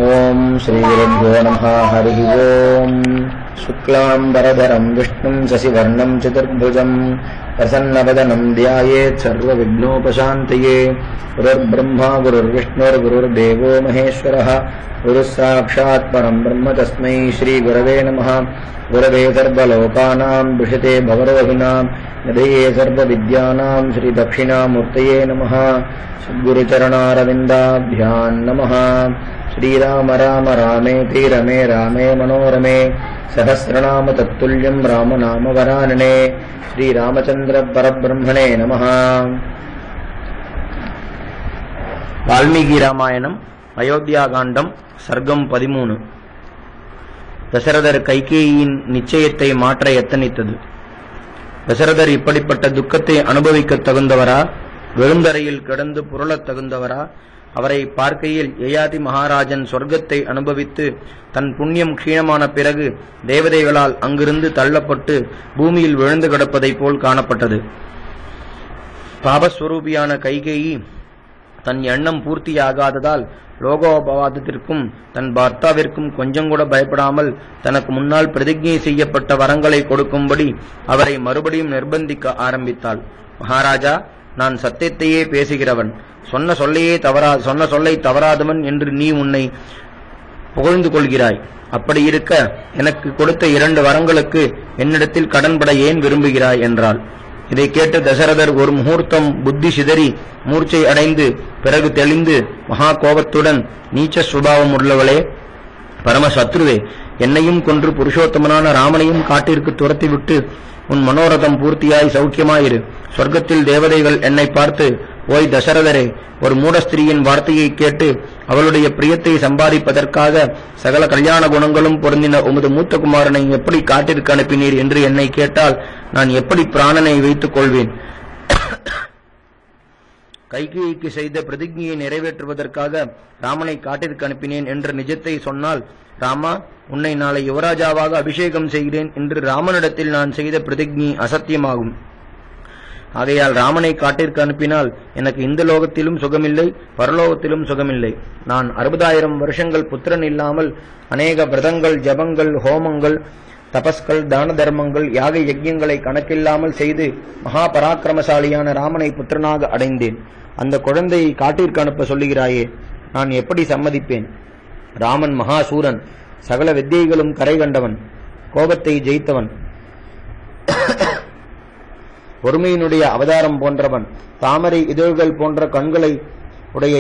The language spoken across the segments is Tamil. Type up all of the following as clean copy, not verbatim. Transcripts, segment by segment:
ओम श्री गुरुभ्यो नमः। हरि ओम। शुक्लांबरधरं विष्णुं शशिवर्णं चतुर्भुजं प्रसन्नवदनं ध्यायेत् सर्वविघ्नोपशान्तये। गुरुर्ब्रह्मा गुरुर्विष्णुर्गुरुर्देवो महेश्वरः। गुरुः साक्षात् परं ब्रह्म तस्मै श्री गुरवे नमः। गुरवे सर्वलोकानां विषते भवरोहिणां निधये सर्वविद्यानां श्री दक्षिणामूर्तये नमः। सद्गुरुचरणारविन्दाभ्यां नमः। श्रीराम राम रामेति रमे रामे मनोरमे सहस्रनाम तत्तुल्यं रामनाम वरानने। श्रीरामचंद्र परब्रह्मणे नमः। वाल्मीकि रामायणम अयोध्या कांडम सर्गम 13। தசரதர் கைகேயின் நிச்சயத்தை மாற்ற எத்தனித்தது. தசரதர் இப்படிப்பட்ட துக்கத்தை அனுபவிக்க தகுந்தவரா, வெறுந்தரையில் கிடந்து புரளத் தகுந்தவரா? அவரை பார்க்கையில் யயாதி மகாராஜன் சொர்க்கத்தை அனுபவித்து தன் புண்ணியம் க்ஷீணமான பிறகு தேவதைகளால் அங்கிருந்து தள்ளப்பட்டு பூமியில் விழுந்து கிடப்பதைப் போல் காணப்பட்டது. பாபஸ்வரூபியான கைகேயி தன் எண்ணம் பூர்த்தியாகாததால் லோகோபவாதத்திற்கும் தன் பர்த்தாவிற்கும் கொஞ்சம் கூட பயப்படாமல் தனக்கு முன்னால் பிரதிஜை செய்யப்பட்ட வரங்களை கொடுக்கும்படி அவரை மறுபடியும் நிர்பந்திக்க ஆரம்பித்தாள். மகாராஜா, நான் சத்தியத்தையே பேசுகிறவன், சொன்ன சொல்லை தவறாதவன் என்று நீ உன்னை புகழ்ந்து கொள்கிறாய். அப்படி இருக்க எனக்கு கொடுத்த 2 வரங்களுக்கு என்னிடத்தில் கடன்பட ஏன் விரும்புகிறாய் என்றாள். இதை கேட்டு தசரதர் ஒரு முகூர்த்தம் புத்தி சிதறி மூர்ச்சை அடைந்து பிறகு தெளிந்து மகா கோபத்துடன், நீச்ச சுபாவம் உள்ளவளே, பரம சத்ருவே, என்னையும் கொன்று புருஷோத்தமனான ராமனையும் காட்டிற்கு துரத்திவிட்டு உன் மனோரதம் பூர்த்தியாய் சௌக்கியமாயிரு. சொர்க்கத்தில் தேவதைகள் என்னை பார்த்து, ஓய் தசரதரே, ஒரு மூடஸ்திரீயின் வார்த்தையை கேட்டு அவளுடைய பிரியத்தை சம்பாதிப்பதற்காக சகல கல்யாண குணங்களும் பொருந்தின உமது மூத்த குமாரனை எப்படி காட்டிற்கு அனுப்பினீர் என்று என்னை கேட்டால் நான் எப்படி பிராணனை வைத்துக் கொள்வேன்? கைகேயிக்கு செய்த பிரதிஜையை நிறைவேற்றுவதற்காக ராமனை காட்டிற்கு அனுப்பினேன் என்ற நிஜத்தை சொன்னால், ராமா, உன்னை நாளை யுவராஜாவாக அபிஷேகம் செய்கிறேன் என்று ராமனிடத்தில் நான் செய்த பிரதிஜை அசத்தியமாகும். ஆகையால் ராமனை காட்டிற்கு அனுப்பினால் எனக்கு இந்த லோகத்திலும் சுகமில்லை, பரலோகத்திலும் சுகமில்லை. நான் 60,000 வருஷங்கள் புத்திரன் இல்லாமல் அநேக விரதங்கள், ஜபங்கள், ஹோமங்கள், தபஸ்கள், தான தர்மங்கள், யாக யஜ்யங்களை கணக்கில்லாமல் செய்து மகா பராக்கிரமசாலியான ராமனை புத்திரனாக அடைந்தேன். அந்த குழந்தையை காட்டிற்கு அனுப்ப சொல்லுகிறாயே, நான் எப்படி சம்மதிப்பேன்? ராமன் மகாசூரன், சகல வித்தியைகளும் கரை கண்டவன், கோபத்தை ஜெயித்தவன், பொறுமையினுடைய அவதாரம் போன்றவன், தாமரை இதழ்கள் போன்ற கண்களை உடைய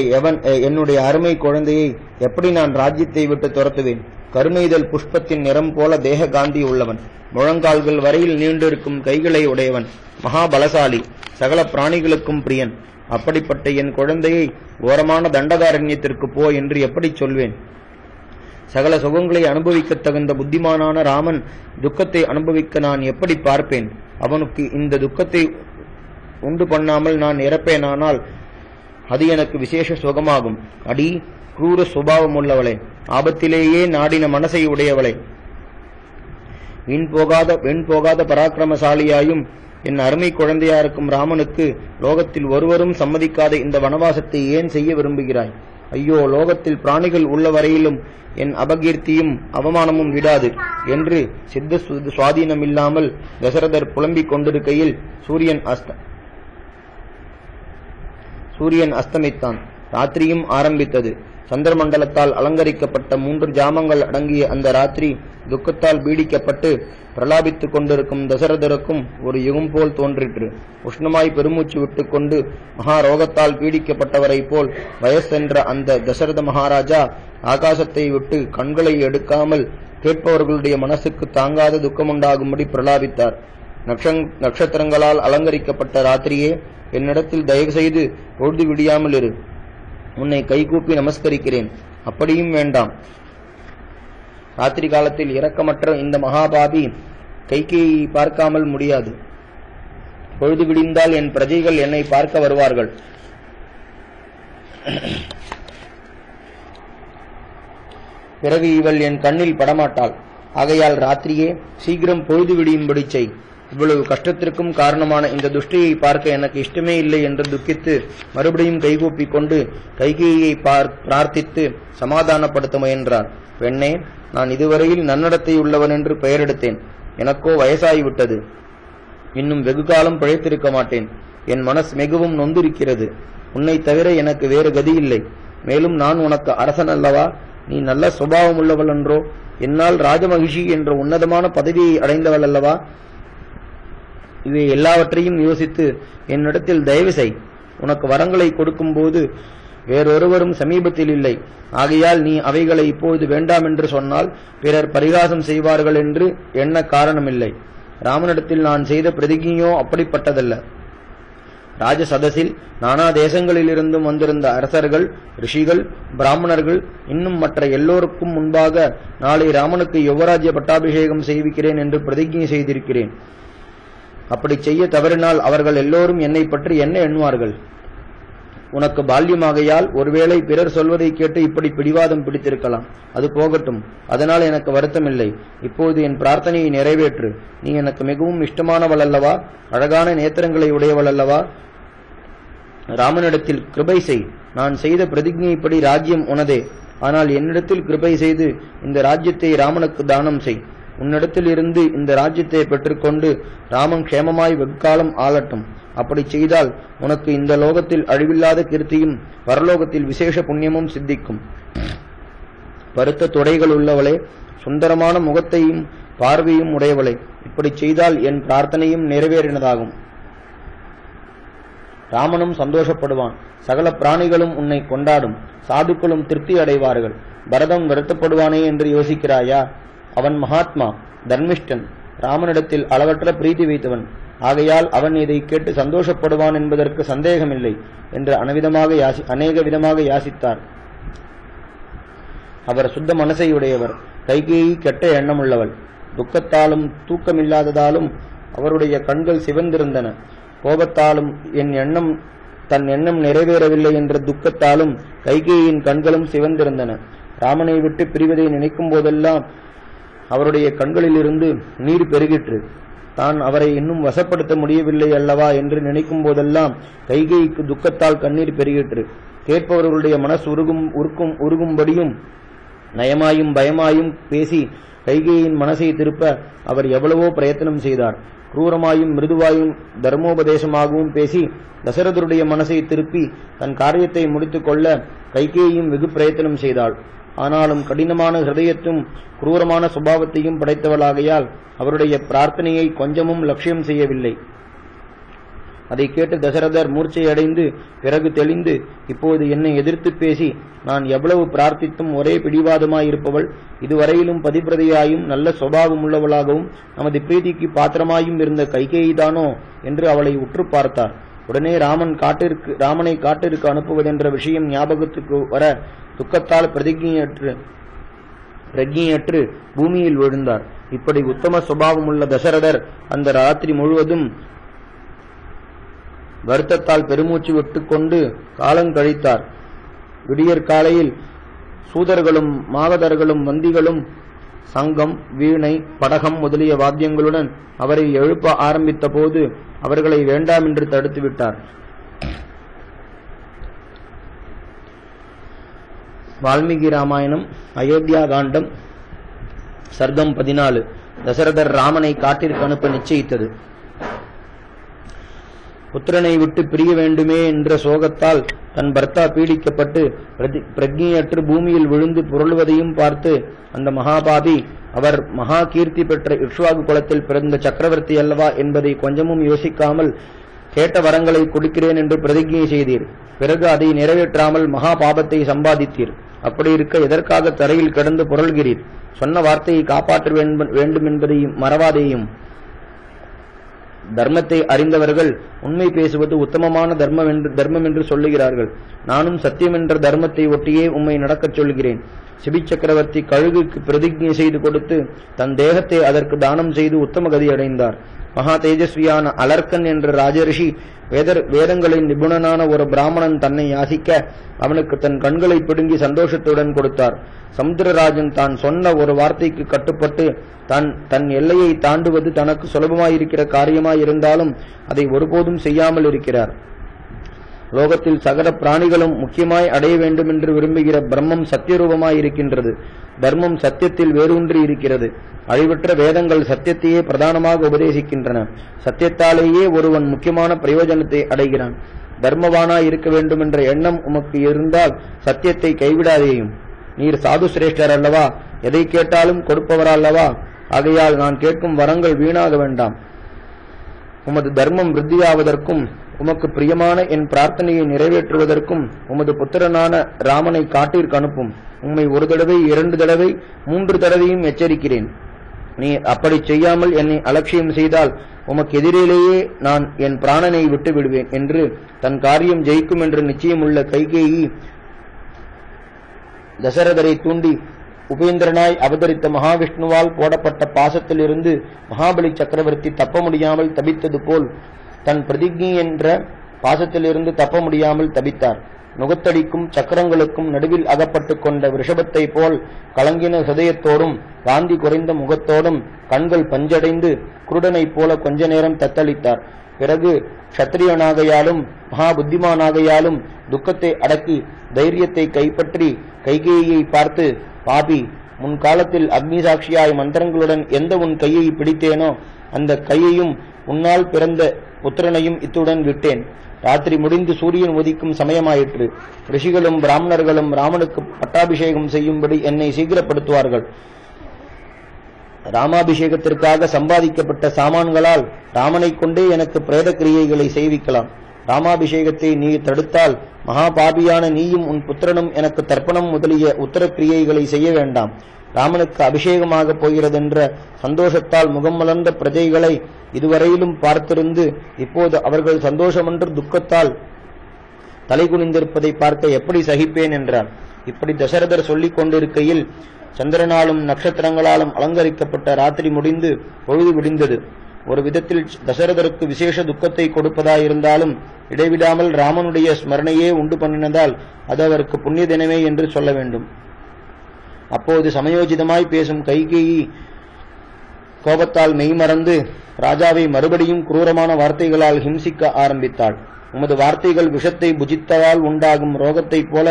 என்னுடைய அருமை குழந்தையை எப்படி நான் ராஜ்யத்தை விட்டு துரத்துவேன்? கருணைதல் புஷ்பத்தின் நிறம் போல தேக காந்தி உள்ளவன், முழங்கால்கள் வரையில் நீண்டிருக்கும் கைகளை உடையவன், மகாபலசாலி, சகல பிராணிகளுக்கும் பிரியன். அப்படிப்பட்ட என் குழந்தையை ஓரமான தண்டகாரண்யத்திற்கு போ என்று எப்படி சொல்வேன்? சகல சுகங்களை அனுபவிக்க தகுந்த புத்திமானான ராமன் துக்கத்தை அனுபவிக்க நான் எப்படி பார்ப்பேன்? அவனுக்கு இந்த துக்கத்தை உண்டு பண்ணாமல் நான் இறப்பேனானால் அது எனக்கு விசேஷ சுகமாகும். அடி क्रूर சுபாவம் உள்ளவளே, ஆபத்திலேயே நாடின மனசை உடையவளே, வெண் போகாத பராக்கிரமசாலியாயும் என் அருமை குழந்தையாருக்கும் ராமனுக்கு லோகத்தில் ஒருவரும் சம்மதிக்காத இந்த வனவாசத்தை ஏன் செய்ய விரும்புகிறாய்? ஐயோ, லோகத்தில் பிராணிகள் உள்ள வரையிலும் என் அபகீர்த்தியும் அவமானமும் விடாது என்று சித்த சுவாதீனமில்லாமல் தசரதர் புலம்பிக் கொண்டிருக்கையில் சூரியன் அஸ்தமித்தான். ராத்திரியும் ஆரம்பித்தது. சந்திரமண்டலத்தால் அலங்கரிக்கப்பட்ட 3 ஜாமங்கள் அடங்கிய அந்த ராத்திரி துக்கத்தால் பீடிக்கப்பட்டு பிரலாபித்துக் கொண்டிருக்கும் தசரதருக்கும் ஒரு யுகம் போல் தோன்றிற்று. உஷ்ணமாய் பெருமூச்சு விட்டுக் கொண்டு மகாரோகத்தால் பீடிக்கப்பட்டவரை போல் வயசென்ற அந்த தசரத மகாராஜா ஆகாசத்தை விட்டு கண்களை எடுக்காமல் கேட்பவர்களுடைய மனசுக்கு தாங்காத துக்கமுண்டாகும்படி பிரலாபித்தார். நட்சத்திரங்களால் அலங்கரிக்கப்பட்ட ராத்திரியே, என்னிடத்தில் தயவு செய்து பொழுது விடியாமல் இரு. உன்னை கைகூப்பி நமஸ்கரிக்கிறேன். அப்படியும் வேண்டாம். ராத்திரி காலத்தில் இரக்கமற்ற இந்த மகாபாபி கைகேயை பார்க்காமல் முடியாது. பொழுது விடிந்தால் என் பிரஜைகள் என்னை பார்க்க வருவார்கள். பிறகு இவள் என் கண்ணில் படமாட்டாள். ஆகையால் ராத்திரியே சீக்கிரம் பொழுது விடியும்படி செய். இவ்வளவு கஷ்டத்திற்கும் காரணமான இந்த துஷ்டியை பார்க்க எனக்கு இஷ்டமே இல்லை என்று துக்கித்து மறுபடியும் கைகூப்பிக் கொண்டு கைகேயியை பிரார்த்தித்து சமாதானப்படுத்த முயன்றார். பெண்ணே, நான் இதுவரையில் நன்னடத்தை உள்ளவன் என்று பெயரெடுத்தேன். எனக்கோ வயசாகிவிட்டது. இன்னும் வெகு காலம் பிழைத்திருக்க மாட்டேன். என் மனசு மிகவும் நொந்திருக்கிறது. உன்னை தவிர எனக்கு வேறு கதியில்லை. மேலும் நான் உனக்கு அரசன் அல்லவா? நீ நல்ல சுபாவம் உள்ளவள் என்றோ? என்னால் ராஜமகிஷி என்ற உன்னதமான பதவியை அடைந்தவள் அல்லவா? இவை எல்லாவற்றையும் யோசித்து என்னிடத்தில் தயவு செய். உனக்கு வரங்களை கொடுக்கும் போது வேறொருவரும் சமீபத்தில் இல்லை. ஆகையால் நீ அவைகளை இப்போது வேண்டாம் என்று சொன்னால் பிறர் பரிகாசம் செய்வார்கள் என்று எண்ண காரணமில்லை. ராமனிடத்தில் நான் செய்த பிரதிஜையோ அப்படிப்பட்டதல்ல. ராஜசதசில் நானா தேசங்களிலிருந்தும் வந்திருந்த அரசர்கள், ரிஷிகள், பிராமணர்கள், இன்னும் மற்ற எல்லோருக்கும் முன்பாக நாளை ராமனுக்கு யுவராஜ்ய பட்டாபிஷேகம் செய்விக்கிறேன் என்று பிரதிஜை செய்திருக்கிறேன். அப்படி செய்ய தவறினால் அவர்கள் எல்லோரும் என்னை பற்றி என்ன எண்ணுவார்கள்? உனக்கு பால்யமாகையால் ஒருவேளை பிறர் சொல்வதை கேட்டு இப்படி பிடிவாதம் பிடித்திருக்கலாம். அது போகட்டும், அதனால் எனக்கு வருத்தமில்லை. இப்போது என் பிரார்த்தனையை நிறைவேற்று. நீ எனக்கு மிகவும் இஷ்டமானவள் அல்லவா? அழகான நேத்திரங்களை உடையவள் அல்லவா? ராமனிடத்தில் கிருபை செய். நான் செய்த பிரதிஜைப்படி ராஜ்யம் உனதே. ஆனால் என்னிடத்தில் கிருபை செய்து இந்த ராஜ்யத்தை ராமனுக்கு தானம் செய். உன்னிடத்தில் இருந்து இந்த ராஜ்யத்தை பெற்றுக்கொண்டு ராமன் க்ஷேமமாய் வெகுகாலம் ஆளட்டும். அப்படி செய்தால் உனக்கு இந்த லோகத்தில் அழிவில்லாத கீர்த்தியும் பரலோகத்தில் விசேஷ புண்ணியமும் சித்திக்கும். பருத்த தொடைகள் உள்ளவளே, சுந்தரமான முகத்தையும் பார்வையும் உடையவளே, இப்படி செய்தால் என் பிரார்த்தனையும் நிறைவேறினதாகும். ராமனும் சந்தோஷப்படுவான். சகல பிராணிகளும் உன்னை கொண்டாடும். சாதுக்களும் திருப்தி அடைவார்கள். பரதன் வருத்தப்படுவானே என்று யோசிக்கிறாயா? அவன் மகாத்மா, தர்மிஷ்டன், ராமனிடத்தில் அளவற்ற பிரீதி வைத்தவன். ஆகையால் அவன் இதை கேட்டு சந்தோஷப்படுவான் என்பதற்கு சந்தேகமில்லை என்று அநேக விதமாக யாசித்தார். அவர் சுத்த மனசையுடையவர். கைகேயி கெட்ட எண்ணமுள்ளவள். துக்கத்தாலும் தூக்கமில்லாததாலும் அவருடைய கண்கள் சிவந்திருந்தன. கோபத்தாலும் தன் எண்ணம் நிறைவேறவில்லை என்ற துக்கத்தாலும் கைகேயின் கண்களும் சிவந்திருந்தன. ராமனை விட்டு பிரிவதை நினைக்கும் போதெல்லாம் அவருடைய கண்களிலிருந்து நீர் பெருகிற்று. தான் அவரை இன்னும் வசப்படுத்த முடியவில்லை அல்லவா என்று நினைக்கும் போதெல்லாம் கைகேயிக்கு துக்கத்தால் கண்ணீர் பெருகிற்று. கேட்பவர்களுடைய மனசு உருகும்படியும் நயமாயும் பயமாயும் பேசி கைகேயின் மனசை திருப்ப அவர் எவ்வளவோ பிரயத்தனம் செய்தார். குரூரமாயும் மிருதுவாயும் தர்மோபதேசமாகவும் பேசி தசரதருடைய மனசை திருப்பி தன் காரியத்தை முடித்துக் கொள்ள கைகேயும் வெகு பிரயத்தனம் செய்தாள். ஆனாலும் கடினமான ஹிருதயத்தும் குரூரமான சுபாவத்தையும் படைத்தவளாகையால் அவருடைய பிரார்த்தனையை கொஞ்சமும் லட்சியம் செய்யவில்லை. அதை கேட்டு தசரதர் மூர்ச்சையடைந்து பிறகு தெளிந்து, இப்போது என்னை எதிர்த்து பேசி நான் எவ்வளவு பிரார்த்தித்தும் ஒரே பிடிவாதமாயிருப்பவள், இதுவரையிலும் பதிப்பிரதையாயும் நல்ல சுபாவம் உள்ளவளாகவும் நமது பிரீதிக்கு பாத்திரமாயும் இருந்த கைகேயிதானோ என்று அவளை உற்று பார்த்தார். உடனே ராமனை காட்டிற்கு அனுப்புவதென்ற விஷயம் ஞாபகத்துக்கு வர துக்கத்தால் பிரஜையற்று பூமியில் விழுந்தார். இப்படி உத்தம சுபாவம் உள்ள தசரதர் அந்த ராத்திரி முழுவதும் வருத்தத்தால் பெருமூச்சு விட்டுக்கொண்டு காலங்கழித்தார். விடியற் காலையில் சூதர்களும் மாகதர்களும் வந்திகளும் சங்கம், வீணை, படகம் முதலிய வாத்தியங்களுடன் அவரை எழுப்ப ஆரம்பித்த போது அவர்களை வேண்டாம் என்று தடுத்து விட்டார். வால்மீகி ராமாயணம், அயோத்தியா காண்டம், சர்க்கம் 14. தசரதர் ராமனை காட்டிற்கு அனுப்ப நிச்சயித்தது. புத்திரனை விட்டு பிரிய வேண்டுமே என்ற சோகத்தால் தன் பர்த்தா பீடிக்கப்பட்டு பிரஜையற்று பூமியில் விழுந்து புரளுவதையும் பார்த்து அந்த மகாபாபி, அவர் மகா கீர்த்தி பெற்ற இக்ஷ்வாகு குலத்தில் பிறந்த சக்கரவர்த்தி அல்லவா என்பதை கொஞ்சமும் யோசிக்காமல் கேட்ட வரங்களை கொடுக்கிறேன் என்று பிரதிஜை செய்தீர். பிறகு அதை நிறைவேற்றாமல் மகா பாபத்தை சம்பாதித்தீர். அப்படி இருக்க எதற்காக தரையில் கிடந்து புரள்கிறீர்? சொன்ன வார்த்தையை காப்பாற்ற வேண்டும் என்பதையும் மறவாதேயும். தர்மத்தை அறிந்தவர்கள் உண்மை பேசுவது உத்தமமான தர்மம் என்று சொல்லுகிறார்கள். நானும் சத்தியம் என்ற தர்மத்தை ஒட்டியே உம்மை நடக்கச் சொல்கிறேன். சிபி சக்கரவர்த்தி கழுகுக்கு பிரதிஜை செய்து கொடுத்து தன் தேகத்தை அதற்கு தானம் செய்து உத்தமகதி அடைந்தார். மகா தேஜஸ்வியான அலர்கன் என்ற ராஜரிஷி வேதங்களின் நிபுணனான ஒரு பிராமணன் தன்னை யாசிக்க அவனுக்கு தன் கண்களை பிடுங்கி சந்தோஷத்துடன் கொடுத்தார். சமுத்திரராஜன் தான் சொன்ன ஒரு வார்த்தைக்கு கட்டுப்பட்டு தன் எல்லையை தாண்டுவது தனக்கு சுலபமாயிருக்கிற காரியமாயிருந்தாலும் அதை ஒருபோதும் செய்யாமல் இருக்கிறார். லோகத்தில் சகல பிராணிகளும் முக்கியமாய் அடைய வேண்டும் என்று விரும்புகிற பிரம்மம் சத்தியரூபமாயிருக்கின்றது. தர்மம் சத்தியத்தில் வேரூன்றி இருக்கிறது. அழிவற்ற வேதங்கள் சத்தியத்தையே பிரதானமாக உபதேசிக்கின்றன. சத்தியத்தாலேயே ஒருவன் முக்கியமான பிரயோஜனத்தை அடைகிறான். தர்மவானாய் இருக்க வேண்டும் என்ற எண்ணம் உமக்கு இருந்தால் சத்தியத்தை கைவிடாதேயும். நீர் சாது சிரேஷ்டர் அல்லவா, எதை கேட்டாலும் கொடுப்பவரல்லவா, ஆகையால் நான் கேட்கும் வரங்கள் வீணாக வேண்டாம். உமது தர்மம் விருத்தியாவதற்கும் உமக்கு பிரியமான என் பிரார்த்தனையை நிறைவேற்றுவதற்கும் உமது புத்திரனான ராமனை காட்டிற்கு அனுப்பும். உம்மை ஒரு தடவை, 2 தடவை, 3 தடவையும் எச்சரிக்கிறேன். நீ அப்படி செய்யாமல் என்னை அலட்சியம் செய்தால் உமக்கு எதிரிலேயே நான் என் பிராணனை விட்டு விடுவேன் என்று தன் காரியம் ஜெயிக்கும் என்று நிச்சயமுள்ள கைகேயி தசரதரை தூண்டி உபேந்திரனாய் அவதரித்த மகாவிஷ்ணுவால் போடப்பட்ட பாசத்திலிருந்து மகாபலி சக்கரவர்த்தி தப்ப முடியாமல் தபித்தது போல் தன் பிரதிஜை என்ற பாசத்திலிருந்து தப்ப முடியாமல் தபித்தார். நுகத்தடிக்கும் சக்கரங்களுக்கும் நடுவில் அகப்பட்டு கொண்ட ரிஷபத்தை போல் கலங்கின ஹதயத்தோடும் காந்தி குறைந்த முகத்தோடும் கண்கள் பஞ்சடைந்து குருடனைப் போல கொஞ்ச நேரம் தத்தளித்தார். பிறகு க்ஷத்திரியனாகையாலும் மகா புத்திமானாகையாலும் துக்கத்தை அடக்கி தைரியத்தை கைப்பற்றி கைகேயை பார்த்து, பாபி, முன்காலத்தில் அக்னி சாட்சியாய் மந்திரங்களுடன் எந்த உன் கையை பிடித்தேனோ அந்த கையையும் உன்னால் பிறந்த புத்திரனையும் இத்துடன் விட்டேன். ராத்திரி முடிந்து சூரியன் உதிக்கும் சமயமாயிற்று. ரிஷிகளும் பிராமணர்களும் ராமனுக்கு பட்டாபிஷேகம் செய்யும்படி என்னை சீக்கிரப்படுத்துவார்கள். ராமாபிஷேகத்திற்காக சம்பாதிக்கப்பட்ட சாமான்களால் ராமனை கொண்டே எனக்கு பிரேத கிரியைகளை செய்விக்கலாம். ராமாபிஷேகத்தை நீ தடுத்தால் மகாபாபியான நீயும் உன் புத்திரனும் எனக்கு தர்ப்பணம் முதலிய உத்தர கிரியைகளை செய்ய வேண்டாம். ராமனுக்கு அபிஷேகமாக போகிறதென்ற சந்தோஷத்தால் முகம் மலர்ந்த பிரஜைகளை இதுவரையிலும் பார்த்திருந்து இப்போது அவர்கள் சந்தோஷமன்று துக்கத்தால் தலைகுனிந்திருப்பதை பார்க்க எப்படி சகிப்பேன் என்றார். இப்படி தசரதர் சொல்லிக் கொண்டிருக்கையில் சந்திரனாலும் நட்சத்திரங்களாலும் அலங்கரிக்கப்பட்ட ராத்திரி முடிந்து பொழுது விடிந்தது. ஒரு விதத்தில் தசரதருக்கு விசேஷ துக்கத்தை கொடுப்பதாயிருந்தாலும் இடைவிடாமல் ராமனுடைய ஸ்மரணையே உண்டு பண்ணினதால் அது அவருக்கு புண்ணிய தினமே என்று சொல்ல வேண்டும். அப்போது சமயோஜிதமாய் பேசும் கைகேயி கோபத்தால் மெய்மறந்து ராஜாவை மறுபடியும் குரூரமான வார்த்தைகளால் ஹிம்சிக்க ஆரம்பித்தாள். உமது வார்த்தைகள் விஷத்தை புஜித்ததால் உண்டாகும் ரோகத்தைப் போல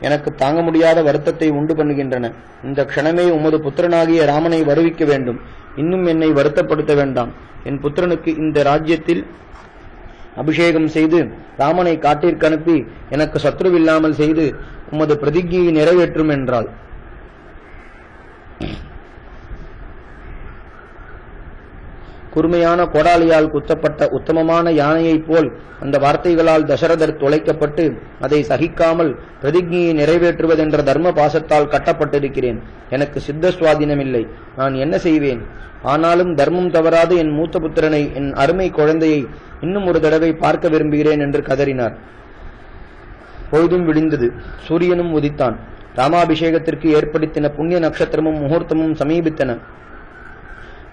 எனக்கு தாங்க முடியாத வருத்தத்தை உண்டு பண்ணுகின்றன. இந்த க்ஷணமே உமது புத்திரனாகிய ராமனை வருவிக்க வேண்டும். இன்னும் என்னை வருத்தப்படுத்த வேண்டாம். என் புத்திரனுக்கு இந்த ராஜ்யத்தில் அபிஷேகம் செய்து ராமனை காட்டிற்கு அனுப்பி எனக்கு சத்ருவில்லாமல் செய்து உமது பிரதிஜையை நிறைவேற்றும் என்றாள். கூர்மையான கோடாலியால் குத்தப்பட்ட உத்தமமான யானையைப் போல் அந்த வார்த்தைகளால் தசரதர் தொலைக்கப்பட்டு அதை சகிக்காமல் பிரதிஜையை நிறைவேற்றுவதென்ற தர்ம பாசத்தால் கட்டப்பட்டிருக்கிறேன். எனக்கு சித்த சுவாதீனமில்லை. நான் என்ன செய்வேன்? ஆனாலும் தர்மம் தவறாது என் மூத்த புத்திரனை, என் அருமை குழந்தையை இன்னும் ஒரு தடவை பார்க்க விரும்புகிறேன் என்று கதறினார். பொழுதும் விடிந்தது. சூரியனும் உதித்தான். ராமாபிஷேகத்திற்கு ஏற்படுத்தின புண்ணிய நட்சத்திரமும் முகூர்த்தமும் சமீபித்தன.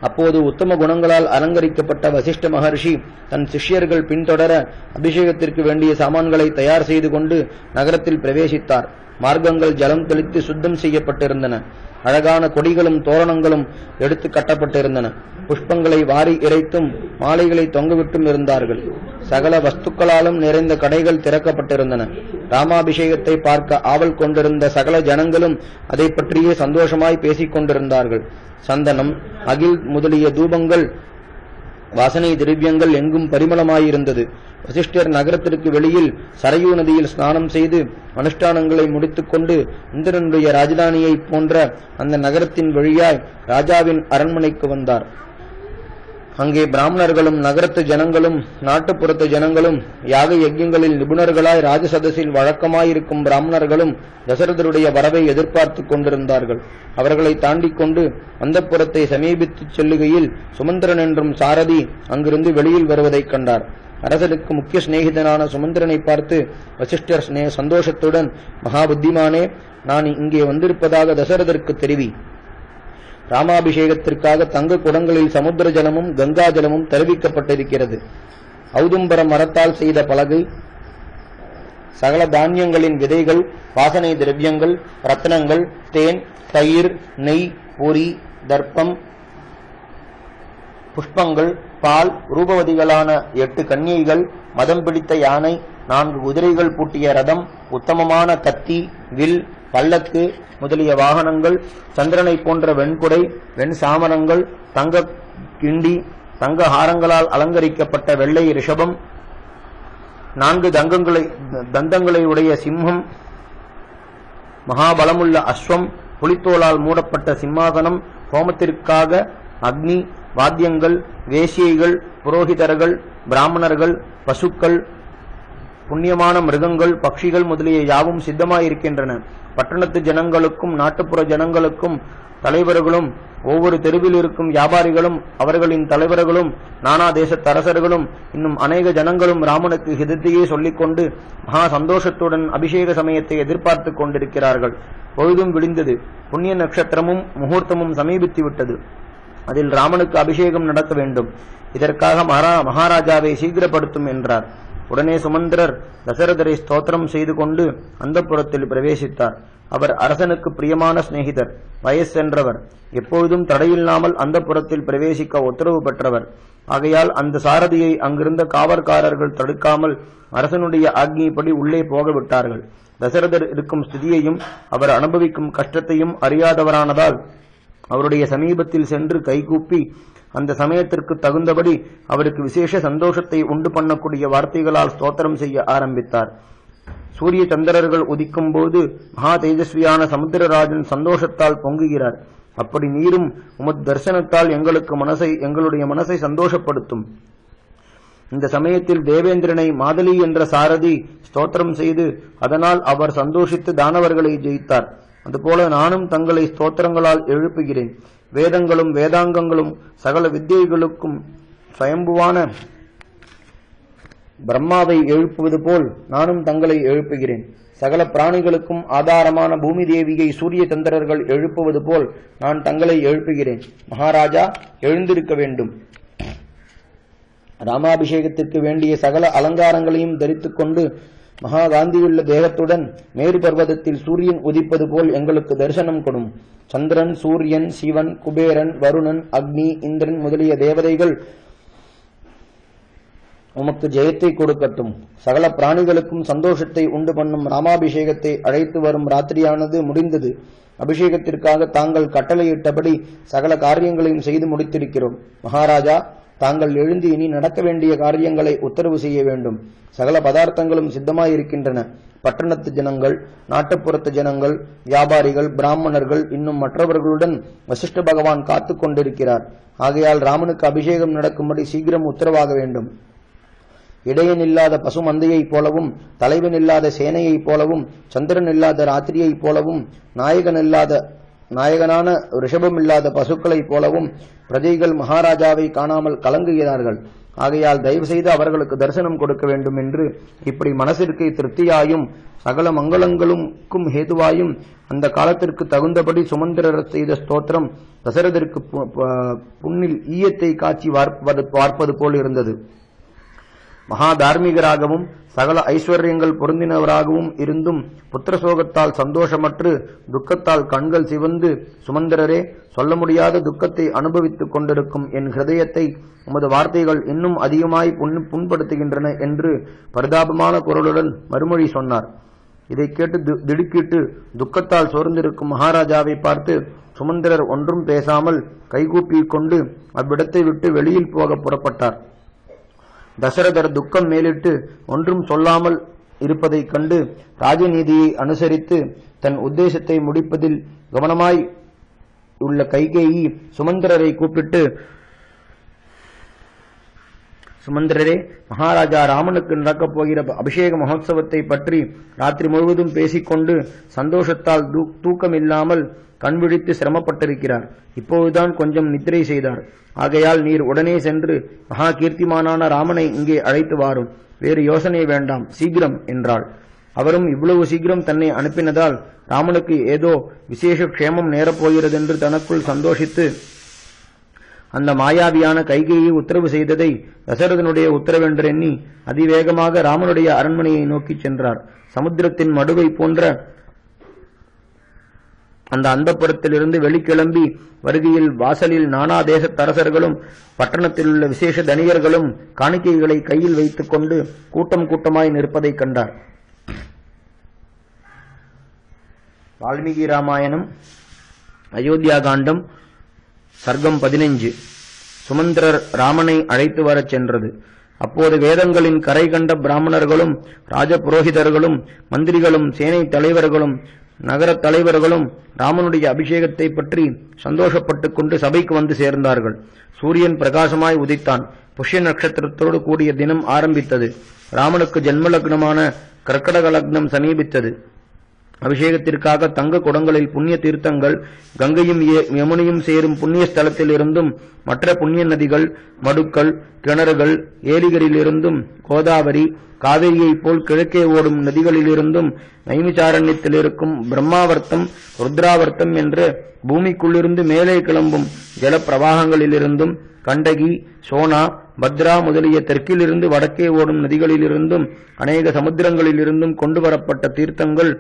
அப்போது உத்தம குணங்களால் அலங்கரிக்கப்பட்ட வசிஷ்ட மகர்ஷி தன் சிஷ்யர்கள் பின்தொடர அபிஷேகத்திற்கு வேண்டிய சாமான்களை தயார் செய்து கொண்டு நகரத்தில் பிரவேசித்தார். மார்க்கங்கள் ஜலம் தெளித்து சுத்தம் செய்யப்பட்டிருந்தன. அழகான கொடிகளும் தோரணங்களும் எடுத்து கட்டப்பட்டிருந்தன. புஷ்பங்களை வாரி இறைத்தும் மாலைகளை தொங்கவிட்டும் இருந்தார்கள். சகல வஸ்துக்களாலும் நிறைந்த கடைகள் திறக்கப்பட்டிருந்தன. ராமாபிஷேகத்தை பார்க்க ஆவல் கொண்டிருந்த சகல ஜனங்களும் அதை பற்றியே சந்தோஷமாய் பேசிக் கொண்டிருந்தார்கள். சந்தனம், அகில் முதலிய தூபங்கள், வாசனை திரவியங்கள் எங்கும் பரிமளமாயிருந்தது. வசிஷ்டர் நகரத்திற்கு வெளியில் சரையூ நதியில் ஸ்நானம் செய்து அனுஷ்டானங்களை முடித்துக் கொண்டு இந்திரனுடைய ராஜதானியை போன்ற அந்த நகரத்தின் வழியாய் ராஜாவின் அரண்மனைக்கு வந்தார். அங்கே பிராமணர்களும் நகரத்து ஜனங்களும் நாட்டுப்புறத்து ஜனங்களும் யாக யஜ்யங்களில் நிபுணர்களாய் ராஜசதஸில் வழக்கமாயிருக்கும் பிராமணர்களும் தசரதருடைய வரவை எதிர்பார்த்து கொண்டிருந்தார்கள். அவர்களை தாண்டிக் கொண்டு அந்தப்புறத்தை சமீபித்து செல்லுகையில் சுமந்திரன் என்றும் சாரதி அங்கிருந்து வெளியில் வருவதைக் கண்டார். அரசனுக்கு முக்கிய சிநேகிதனான சுமந்திரனை பார்த்து வசிஷ்டர் சந்தோஷத்துடன், மகாபுத்திமானே, நான் இங்கே வந்திருப்பதாக தசரதற்கு தெரிவி. ராமாபிஷேகத்திற்காக தங்க குடங்களில் சமுத்திர ஜலமும் கங்கா ஜலமும் தெரிவிக்கப்பட்டிருக்கிறது. ஔதும்பர மரத்தால் செய்த பலகை, சகல தானியங்களின் விதைகள், வாசனை திரவியங்கள், ரத்னங்கள், தேன், தயிர், நெய், பொரி, தர்ப்பம், புஷ்பங்கள், பால், ரூபவதிகளான 8 கன்னிகைகள், மதம் பிடித்த யானை, 4 குதிரைகள் பூட்டிய ரதம், உத்தமமான கத்தி, வில், பல்லக்கு முதலிய வாகனங்கள், சந்திரனை போன்ற வெண்குடை, வெண் சாமரங்கள், தங்க கிண்டி, தங்க ஹாரங்களால் அலங்கரிக்கப்பட்ட வெள்ளை ரிஷபம், 4 தந்தங்களை உடைய சிம்மம், மகாபலமுள்ள அஸ்வம், புலித்தோளால் மூடப்பட்ட சிம்மாசனம், ஹோமத்திற்காக அக்னி, வாத்தியங்கள், வேசியைகள், புரோகிதர்கள், பிராமணர்கள், பசுக்கள், புண்ணியமான மிருகங்கள், பட்சிகள் முதலிய யாவும் சித்தமாயிருக்கின்றன. பட்டணத்து ஜனங்களுக்கும் நாட்டுப்புற ஜனங்களுக்கும் தலைவர்களும், ஒவ்வொரு தெருவில் இருக்கும் வியாபாரிகளும், அவர்களின் தலைவர்களும், நானா தேசத்து அரசர்களும், இன்னும் அநேக ஜனங்களும் ராமனுக்கு ஹிதத்தையே சொல்லிக்கொண்டு மகா சந்தோஷத்துடன் அபிஷேக சமயத்தை எதிர்பார்த்து கொண்டிருக்கிறார்கள். பொழுதும் விடிந்தது. புண்ணிய நட்சத்திரமும் முகூர்த்தமும் சமீபித்து விட்டது. அதில் ராமனுக்கு அபிஷேகம் நடக்க வேண்டும். இதற்காக மகாராஜாவை சீக்கிரப்படுத்தும் என்றார். உடனே சுமந்திரர் தசரதரை ஸ்தோத்திரம் செய்து கொண்டு அந்தப்புரத்தில் பிரவேசித்தார். அவர் அரசனுக்கு பிரியமான சிநேகிதர், வயசு சென்றவர், எப்பொழுதும் தடையில்லாமல் அந்தப்புரத்தில் பிரவேசிக்க உத்தரவு பெற்றவர். ஆகையால் அந்த சாரதியை அங்கிருந்த காவற்காரர்கள் தடுக்காமல் அரசனுடைய ஆக்ஞைப்படி உள்ளே போக விட்டார்கள். தசரதர் இருக்கும் ஸ்திதியையும் அவர் அனுபவிக்கும் கஷ்டத்தையும் அறியாதவரானதால் அவருடைய சமீபத்தில் சென்று கைகூப்பி அந்த சமயத்திற்கு தகுந்தபடி அவருக்கு விசேஷ சந்தோஷத்தை உண்டு பண்ணக்கூடிய வார்த்தைகளால் ஸ்தோத்திரம் செய்ய ஆரம்பித்தார். சூரிய சந்திரர்கள் உதிக்கும் போது மகா தேஜஸ்வியான சமுத்திரராஜன் சந்தோஷத்தால் பொங்குகிறார். அப்படி நீரும் உமது தரிசனத்தால் எங்களுடைய மனசை சந்தோஷப்படுத்தும். இந்த சமயத்தில் தேவேந்திரனை மாதலி என்ற சாரதி ஸ்தோத்திரம் செய்து அதனால் அவர் சந்தோஷித்து தானவர்களை ஜெயித்தார். அதுபோல நானும் தங்களை ஸ்தோத்திரங்களால் எழுப்புகிறேன். வேதங்களும் வேதாங்கங்களும் சகல வித்தியைகளுக்கும் சுயம்புவான பிரம்மாவை எழுப்புவது போல் நானும் தங்களை எழுப்புகிறேன். சகல பிராணிகளுக்கும் ஆதாரமான பூமி தேவியை சூரிய சந்திரர்கள் எழுப்புவது போல் நான் தங்களை எழுப்புகிறேன். மகாராஜா, எழுந்திருக்க வேண்டும். ராமாபிஷேகத்திற்கு வேண்டிய சகல அலங்காரங்களையும் தரித்துக் கொண்டு மகாகாந்தியுள்ள தேகத்துடன் மேரு பர்வதத்தில் சூரியன் உதிப்பது போல் எங்களுக்கு தரிசனம் கொடும். சந்திரன், சூரியன், சிவன், குபேரன், வருணன், அக்னி, இந்திரன் முதலிய தேவதைகள் உமக்கு ஜெயத்தை கொடுக்கட்டும். சகல பிராணிகளுக்கும் சந்தோஷத்தை உண்டு பண்ணும் ராமாபிஷேகத்தை அழைத்து வரும் ராத்திரியானது முடிந்தது. அபிஷேகத்திற்காக தாங்கள் கட்டளையிட்டபடி சகல காரியங்களையும் செய்து முடித்திருக்கிறோம். மகாராஜா, தாங்கள் எழுந்து இனி நடக்க வேண்டிய காரியங்களை உத்தரவு செய்ய வேண்டும். சகல பதார்த்தங்களும் சித்தமாயிருக்கின்றன. பட்டணத்து ஜனங்கள், நாட்டுப்புறத்து ஜனங்கள், வியாபாரிகள், பிராமணர்கள், இன்னும் மற்றவர்களுடன் வசிஷ்ட பகவான் காத்து கொண்டிருக்கிறார். ஆகையால் ராமனுக்கு அபிஷேகம் நடக்கும்படி சீக்கிரம் உத்தரவாக வேண்டும். இடையன் இல்லாத பசு மந்தையைப் போலவும், தலைவன் இல்லாத சேனையைப் போலவும், சந்திரன் இல்லாத ராத்திரியைப் போலவும், நாயகனான ரிஷபம் இல்லாத பசுக்களைப் போலவும் பிரஜைகள் மகாராஜாவை காணாமல் கலங்குகிறார்கள். ஆகையால் தயவு செய்து அவர்களுக்கு தரிசனம் கொடுக்க வேண்டும் என்று இப்படி மனசிற்கு திருப்தியாயும் சகல மங்களங்களுக்கும் ஹேதுவாயும் அந்த காலத்திற்கு தகுந்தபடி சுமந்திரர் செய்த ஸ்தோத்திரம் தசரதற்கு புண்ணில் ஈயத்தை காட்சி பார்ப்பது போல் இருந்தது. மகா தார்மீகராகவும் சகல ஐஸ்வர்யங்கள் பொருந்தினவராகவும் இருந்தும் புத்திரசோகத்தால் சந்தோஷமற்று துக்கத்தால் கண்கள் சிவந்து, சுமந்திரரே, சொல்ல முடியாத துக்கத்தை அனுபவித்துக் கொண்டிருக்கும் என் ஹிருதயத்தை உமது வார்த்தைகள் இன்னும் அதிகமாய் புண்படுத்துகின்றன என்று பரிதாபமான குரலுடன் மறுமொழி சொன்னார். இதை கேட்டு திடுக்கிட்டு துக்கத்தால் சோர்ந்திருக்கும் மகாராஜாவை பார்த்து சுமந்திரர் ஒன்றும் பேசாமல் கைகூப்பிக் கொண்டு அவ்விடத்தை விட்டு வெளியில் போக புறப்பட்டார். தசரதர் துக்கம் மேலிட்டு ஒன்றும் சொல்லாமல் இருப்பதைக் கண்டு ராஜநீதியை அனுசரித்து தன் உத்தேசத்தை முடிப்பதில் கவனமாய் உள்ள கைகேயி சுமந்திரரை கூப்பிட்டு, சுமந்திரரே, மகாராஜா ராமனுக்கு நடக்கப் போகிற அபிஷேக மகோத்சவத்தை பற்றி ராத்திரி முழுவதும் பேசிக்கொண்டு சந்தோஷத்தால் தூக்கமில்லாமல் கண்விழித்து சிரமப்பட்டிருக்கிறார். இப்போதுதான் கொஞ்சம் நித்திரை செய்தார். ஆகையால் நீர் உடனே சென்று மகா கீர்த்திமானான ராமனை இங்கே அழைத்து வாரும். வேறு யோசனை வேண்டாம், சீக்கிரம் என்றாள். அவரும் இவ்வளவு சீக்கிரம் தன்னை அனுப்பினதால் ராமனுக்கு ஏதோ விசேஷ க்ஷேமம் நேரப்போகிறதென்று தனக்குள் சந்தோஷித்து அந்த மாயாவியான கைகேயை உத்தரவு செய்ததை தசரதனுடைய உத்தரவென்று எண்ணி அதிவேகமாக ராமனுடைய அரண்மனையை நோக்கி சென்றார். சமுத்திரத்தின் மடுவை போன்ற அந்த அந்தப்புறத்திலிருந்து வெளிக்கிளம்பி வருகையில் வாசலில் நானா தேசத்தரசர்களும் பட்டணத்தில் உள்ள விசேஷ தனியர்களும் காணிக்கைகளை கையில் வைத்துக் கொண்டு கூட்டம் கூட்டமாய் நிற்பதைக் கண்டார். வால்மீகி ராமாயணம் அயோத்தியா காண்டம் சர்க்கம் 15. சுமந்திரர் ராமனை அழைத்து வரச் சென்றது. அப்போது வேதங்களின் கரை கண்ட பிராமணர்களும் ராஜபுரோகிதர்களும் மந்திரிகளும் சேனை தலைவர்களும் நகரத் தலைவர்களும் ராமனுடைய அபிஷேகத்தை பற்றி சந்தோஷப்பட்டுக் கொண்டு சபைக்கு வந்து சேர்ந்தார்கள். சூரியன் பிரகாசமாய் உதித்தான். புஷ்ய நட்சத்திரத்தோடு கூடிய தினம் ஆரம்பித்தது. ராமனுக்கு ஜென்ம லக்னமான கர்க்கடக லக்னம் சமீபித்தது. அபிஷேகத்திற்காக தங்க குடங்களில் புண்ணிய தீர்த்தங்கள் கங்கையும் யமுனையும் சேரும் புண்ணிய ஸ்தலத்தில் இருந்தும் மற்ற புண்ணிய நதிகள், மடுக்கள், கிணறுகள், ஏரிகளிலிருந்தும் கோதாவரி, காவிரியைப் போல் கிழக்கே ஓடும் நதிகளிலிருந்தும் நைமிசாரண்யத்தில் இருக்கும் பிரம்மாவர்த்தம், ருத்ராவர்த்தம் என்ற பூமிக்குள்ளிருந்து மேலே கிளம்பும் ஜல பிரவாகங்களிலிருந்தும் கண்டகி, சோனா, பத்ரா முதலிய தெற்கிலிருந்து வடக்கே ஓடும் நதிகளிலிருந்தும் அநேக சமுத்திரங்களிலிருந்தும் கொண்டு வரப்பட்ட தீர்த்தங்கள்,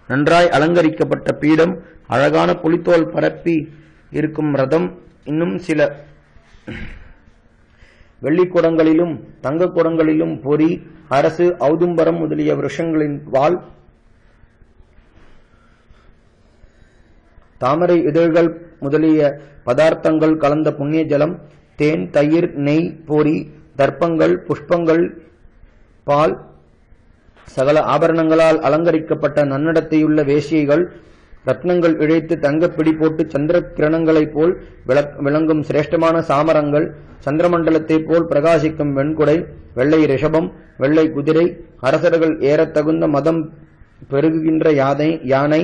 நன்றாய் அலங்கரிக்கப்பட்ட பீடம், அழகான புலித்தோல் பரப்பி இருக்கும் ரதம், இன்னும் சில வெள்ளிக்குடங்களிலும் தங்க குடங்களிலும் பொறி, அரசு, ஔதும்பரம் முதலிய விருஷங்களின் வால், தாமரை இதழ்கள் முதலிய பதார்த்தங்கள் கலந்த புண்ணிய ஜலம், தேன், தயிர், நெய், பொறி, தர்ப்பங்கள், புஷ்பங்கள், பால், சகல ஆபரணங்களால் அலங்கரிக்கப்பட்ட நன்னடத்தையுள்ள வேசியைகள், ரத்னங்கள் இழைத்து தங்கப்பிடி போட்டு சந்திர கிரணங்களைப் போல் விளங்கும் சிரேஷ்டமான சாமரங்கள், சந்திரமண்டலத்தைப் போல் பிரகாசிக்கும் வெண்குடை, வெள்ளை ரிஷபம், வெள்ளை குதிரை, அரசர்கள் ஏறத் தகுந்த மதம் பெருகுகின்ற யானை,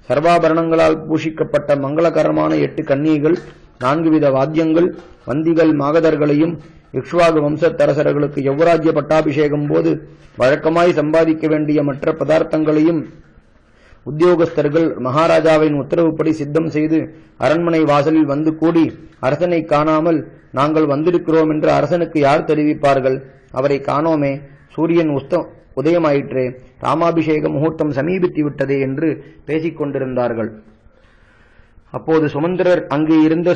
சர்வாபரணங்களால் பூஷிக்கப்பட்ட மங்களகரமான 8 கன்னிகைகள், 4 வித வாத்தியங்கள், வந்திகள், மாகதர்களையும் இக்ஷ்வாகு வம்சத்தரசர்களுக்கு யௌவராஜ்ய பட்டாபிஷேகம் போது வழக்கமாய் சம்பாதிக்க வேண்டிய மற்ற பதார்த்தங்களையும் உத்தியோகஸ்தர்கள் மகாராஜாவின் உத்தரவுப்படி சித்தம் செய்து அரண்மனை வாசலில் வந்து கூடி அரசனை காணாமல் நாங்கள் வந்திருக்கிறோம் என்று அரசனுக்கு யார் தெரிவிப்பார்கள்? அவரை காணோமே, சூரியன் உதயமாயிற்றே, ராமாபிஷேக முகூர்த்தம் சமீபித்து விட்டதே என்று பேசிக் கொண்டிருந்தார்கள். அப்போது சுமந்திரர் அங்கே இருந்த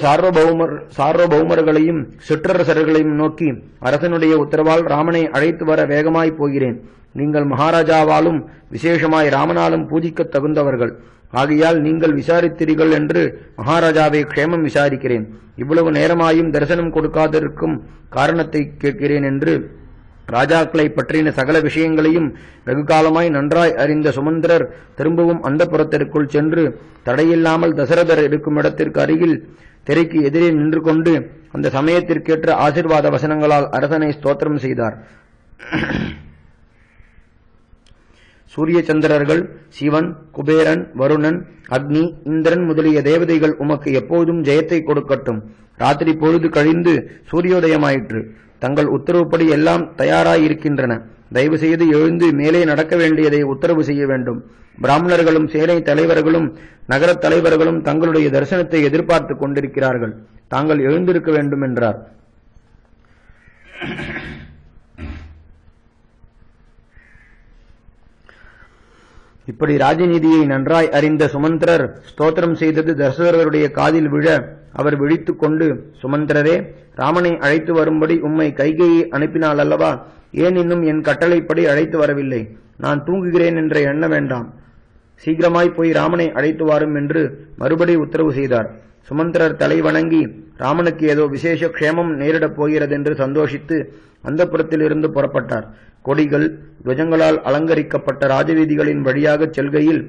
சார்வபௌமர்களையும் சிற்றரசர்களையும் நோக்கி, அரசனுடைய உத்தரவால் ராமனை அழைத்து வர வேகமாய் போகிறேன். நீங்கள் மகாராஜாவாலும் விசேஷமாய் ராமனாலும் பூஜிக்கத் தகுந்தவர்கள். ஆகையால் நீங்கள் விசாரித்தீர்கள் என்று மகாராஜாவை க்ஷேமம் விசாரிக்கிறேன். இவ்வளவு நேரமாயும் தரிசனம் கொடுக்காதிருக்கும் காரணத்தை கேட்கிறேன் என்று ராஜாக்களை பற்றின சகல விஷயங்களையும் வெகு காலமாய் நன்றாய் அறிந்த சுமந்திரர் திரும்பவும் அந்தப்புறத்திற்குள் சென்று தடையில்லாமல் தசரதர் இருக்கும் இடத்திற்கு அருகில் திரைக்கு எதிரே நின்று கொண்டு அந்த சமயத்திற்கேற்ற ஆசீர்வாத வசனங்களால் அரசனை ஸ்தோத்திரம் செய்தார். சூரிய சந்திரர்கள், சிவன், குபேரன், வருணன், அக்னி, இந்திரன் முதலிய தேவதைகள் உமக்கு எப்போதும் ஜெயத்தை கொடுக்கட்டும். ராத்திரி பொழுது கழிந்து சூரியோதயமாயிற்று. தங்கள் உத்தரவுப்படி எல்லாம் தயாராயிருக்கின்றன. தயவு செய்து எழுந்து மேலே நடக்க வேண்டியதை உத்தரவு செய்ய வேண்டும். பிராமணர்களும் சேனை தலைவர்களும் நகரத் தலைவர்களும் தங்களுடைய தரிசனத்தை எதிர்பார்த்துக் கொண்டிருக்கிறார்கள். தாங்கள் எழுந்திருக்க வேண்டும் என்றார். இப்படி ராஜநீதியை நன்றாய் அறிந்த சுமந்திரர் ஸ்தோத்திரம் செய்தது தசரதருடைய காதில் விழ அவர் விழித்துக் கொண்டு, சுமந்திரரே, ராமனை அழைத்து வரும்படி உம்மை கைகேயை அனுப்பினாள் அல்லவா? ஏன் இன்னும் என் கட்டளைப்படி அழைத்து வரவில்லை? நான் தூங்குகிறேன் என்ற எண்ண வேண்டாம். சீக்கிரமாய் போய் ராமனை அழைத்து வாரும் என்று மறுபடி உத்தரவு செய்தார். சுமந்திரர் தலை வணங்கி ராமனுக்கு ஏதோ விசேஷ க்ஷேமம் நேரிடப் போகிறதென்று சந்தோஷித்து அந்தப்புறத்திலிருந்து புறப்பட்டார். கொடிகள், துவஜங்களால் அலங்கரிக்கப்பட்ட ராஜவீதிகளின் வழியாகச் செல்கையில்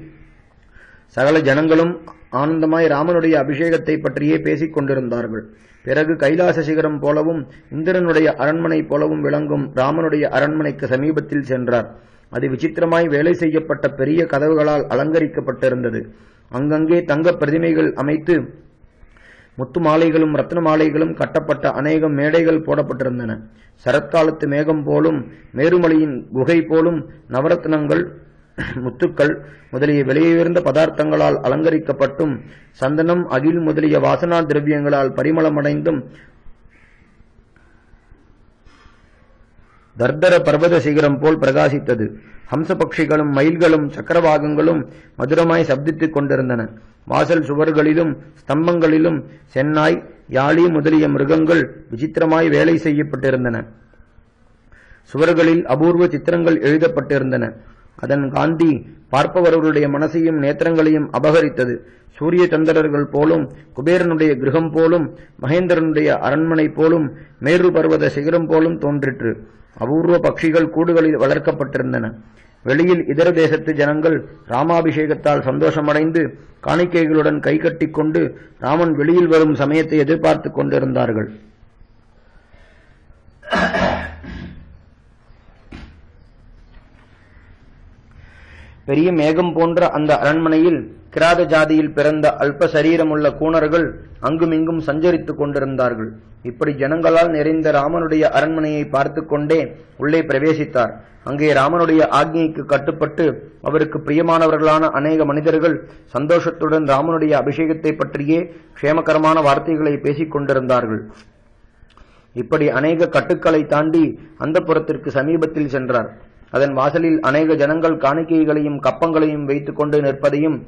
சகல ஜனங்களும் ஆனந்தமாய் ராமனுடைய அபிஷேகத்தை பற்றியே பேசிக் கொண்டிருந்தார்கள். பிறகு கைலாச சிகரம் போலவும் இந்திரனுடைய அரண்மனை போலவும் விளங்கும் ராமனுடைய அரண்மனைக்கு சமீபத்தில் சென்றார். அது விசித்திரமாய் வேலை செய்யப்பட்ட பெரிய கதவுகளால் அலங்கரிக்கப்பட்டிருந்தது. அங்கங்கே தங்க பிரதிமைகள் அமைத்து முத்து மாலைகளும் ரத்ன மாலைகளும் கட்டப்பட்ட அநேகம் மேடைகள் போடப்பட்டிருந்தன. சரத்காலத்து மேகம் போலும் மேருமலையின் குகை போலும் நவரத்னங்கள், முத்துக்கள் முதலிய விலையுயர்ந்த பதார்த்தங்களால் அலங்கரிக்கப்பட்டும் சந்தனம், அகில் முதலிய வாசனா திரவியங்களால் பரிமளமடைந்தும் தர்தர பர்வத சிகரம் போல் பிரகாசித்தது. ஹம்ச பட்சிகளும் மயில்களும் சக்கரவாகங்களும் மதுரமாய் சப்தித்துக் கொண்டிருந்தன. வாசல் சுவர்களிலும் ஸ்தம்பங்களிலும் சென்னாய், யாழி முதலிய மிருகங்கள் விசித்திரமாய் வேலை செய்யப்பட்டிருந்தன. சுவர்களில் அபூர்வ சித்திரங்கள் எழுதப்பட்டிருந்தன. அதன் காந்தி பார்ப்பவர்களுடைய மனசையும் நேத்திரங்களையும் அபகரித்தது. சூரிய சந்திரர்கள் போலும், குபேரனுடைய கிரகம் போலும், மகேந்திரனுடைய அரண்மனை போலும், மேரு பர்வத சிகரம் போலும் தோன்றிற்று. அபூர்வ பட்சிகள் கூடுகளில் வளர்க்கப்பட்டிருந்தன. வெளியில் இதர தேசத்து ஜனங்கள் ராமாபிஷேகத்தால் சந்தோஷமடைந்து காணிக்கைகளுடன் கைகட்டிக் கொண்டு ராமன் வெளியில் வரும் சமயத்தை எதிர்பார்த்துக் கொண்டிருந்தார்கள். பெரிய மேகம் போன்ற அந்த அரண்மனையில் கிராத ஜாதியில் பிறந்த அல்ப சரீரமுள்ள கூணர்கள் அங்குமிங்கும் சஞ்சரித்துக் கொண்டிருந்தார்கள். இப்படி ஜனங்களால் நிறைந்த ராமனுடைய அரண்மனையை பார்த்து கொண்டே உள்ளே பிரவேசித்தார். அங்கே ராமனுடைய ஆக்ஞைக்கு கட்டுப்பட்டு அவருக்கு பிரியமானவர்களான அநேக மனிதர்கள் சந்தோஷத்துடன் ராமனுடைய அபிஷேகத்தை பற்றியே க்ஷேமகரமான வார்த்தைகளை பேசிக் கொண்டிருந்தார்கள். இப்படி அநேக கட்டுக்களை தாண்டி அந்தப்புரத்திற்கு சமீபத்தில் சென்றார். அதன் வாசலில் அநேக ஜனங்கள் காணிக்கைகளையும் கப்பங்களையும் வைத்துக் கொண்டு நிற்பதையும்,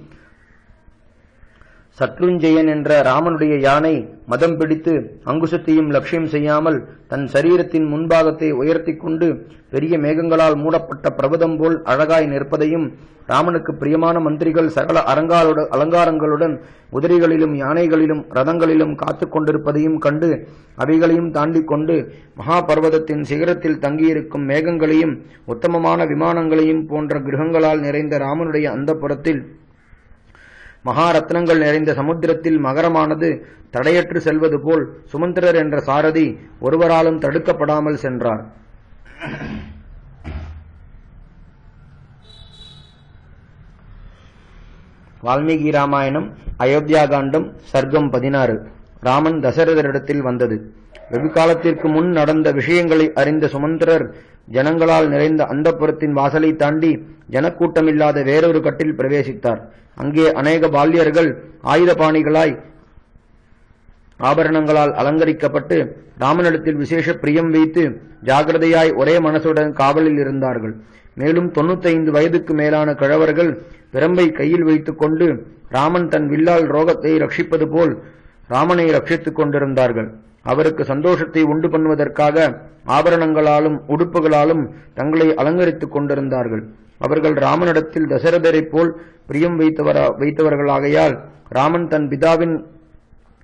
சத்ருஞ்சயன் என்ற ராமனுடைய யானை மதம் பிடித்து அங்குசத்தையும் லட்சியம் செய்யாமல் தன் சரீரத்தின் முன்பாகத்தை உயர்த்தி கொண்டு பெரிய மேகங்களால் மூடப்பட்ட பிரபதம் போல் அழகாய் நிற்பதையும், ராமனுக்கு பிரியமான மந்திரிகள் சகல அலங்காரங்களுடன் குதிரைகளிலும் யானைகளிலும் ரதங்களிலும் காத்து கொண்டிருப்பதையும் கண்டு அவைகளையும் தாண்டி கொண்டு மகாபர்வதத்தின் சிகரத்தில் தங்கியிருக்கும் மேகங்களையும் உத்தமமான விமானங்களையும் போன்ற கிரகங்களால் நிறைந்த ராமனுடைய அந்தப்புரத்தில் மகாரத்னங்கள் நிறைந்த சமுத்திரத்தில் மகரமானது தடையற்று செல்வது போல் சுமந்திரர் என்ற சாரதி ஒருவராலும் தடுக்கப்படாமல் சென்றார். வால்மீகி ராமாயணம் அயோத்தியா காண்டம் சர்க்கம் 16. ராமன் தசரதரிடத்தில் வந்தது. வெகு காலத்திற்கு முன் நடந்த விஷயங்களை அறிந்த சுமந்திரர் ஜனங்களால் நிறைந்த அந்தப்புரத்தின் வாசலை தாண்டி ஜனக்கூட்டமில்லாத வேறொரு கட்டில் பிரவேசித்தார். அங்கே அநேக பால்யர்கள் ஆயுதபாணிகளாய் ஆபரணங்களால் அலங்கரிக்கப்பட்டு ராமனிடத்தில் விசேஷ பிரியம் வைத்து ஜாகிரதையாய் ஒரே மனசுடன் காவலில் இருந்தார்கள். மேலும் 95 வயதுக்கு மேலான கிழவர்கள் பிரம்பை கையில் வைத்துக் கொண்டு ராமன் தன் வில்லால் ரோகத்தை ரட்சிப்பது போல் ராமனை ரட்சித்துக் கொண்டிருந்தார்கள். அவருக்கு சந்தோஷத்தை உண்டு பண்ணுவதற்காக ஆபரணங்களாலும் உடுப்புகளாலும் தங்களை அலங்கரித்துக் கொண்டிருந்தார்கள். அவர்கள் ராமனிடத்தில் தசரதரைப் போல் பிரியம் வைத்தவர்களாகையால் ராமன் தன் பிதாவின்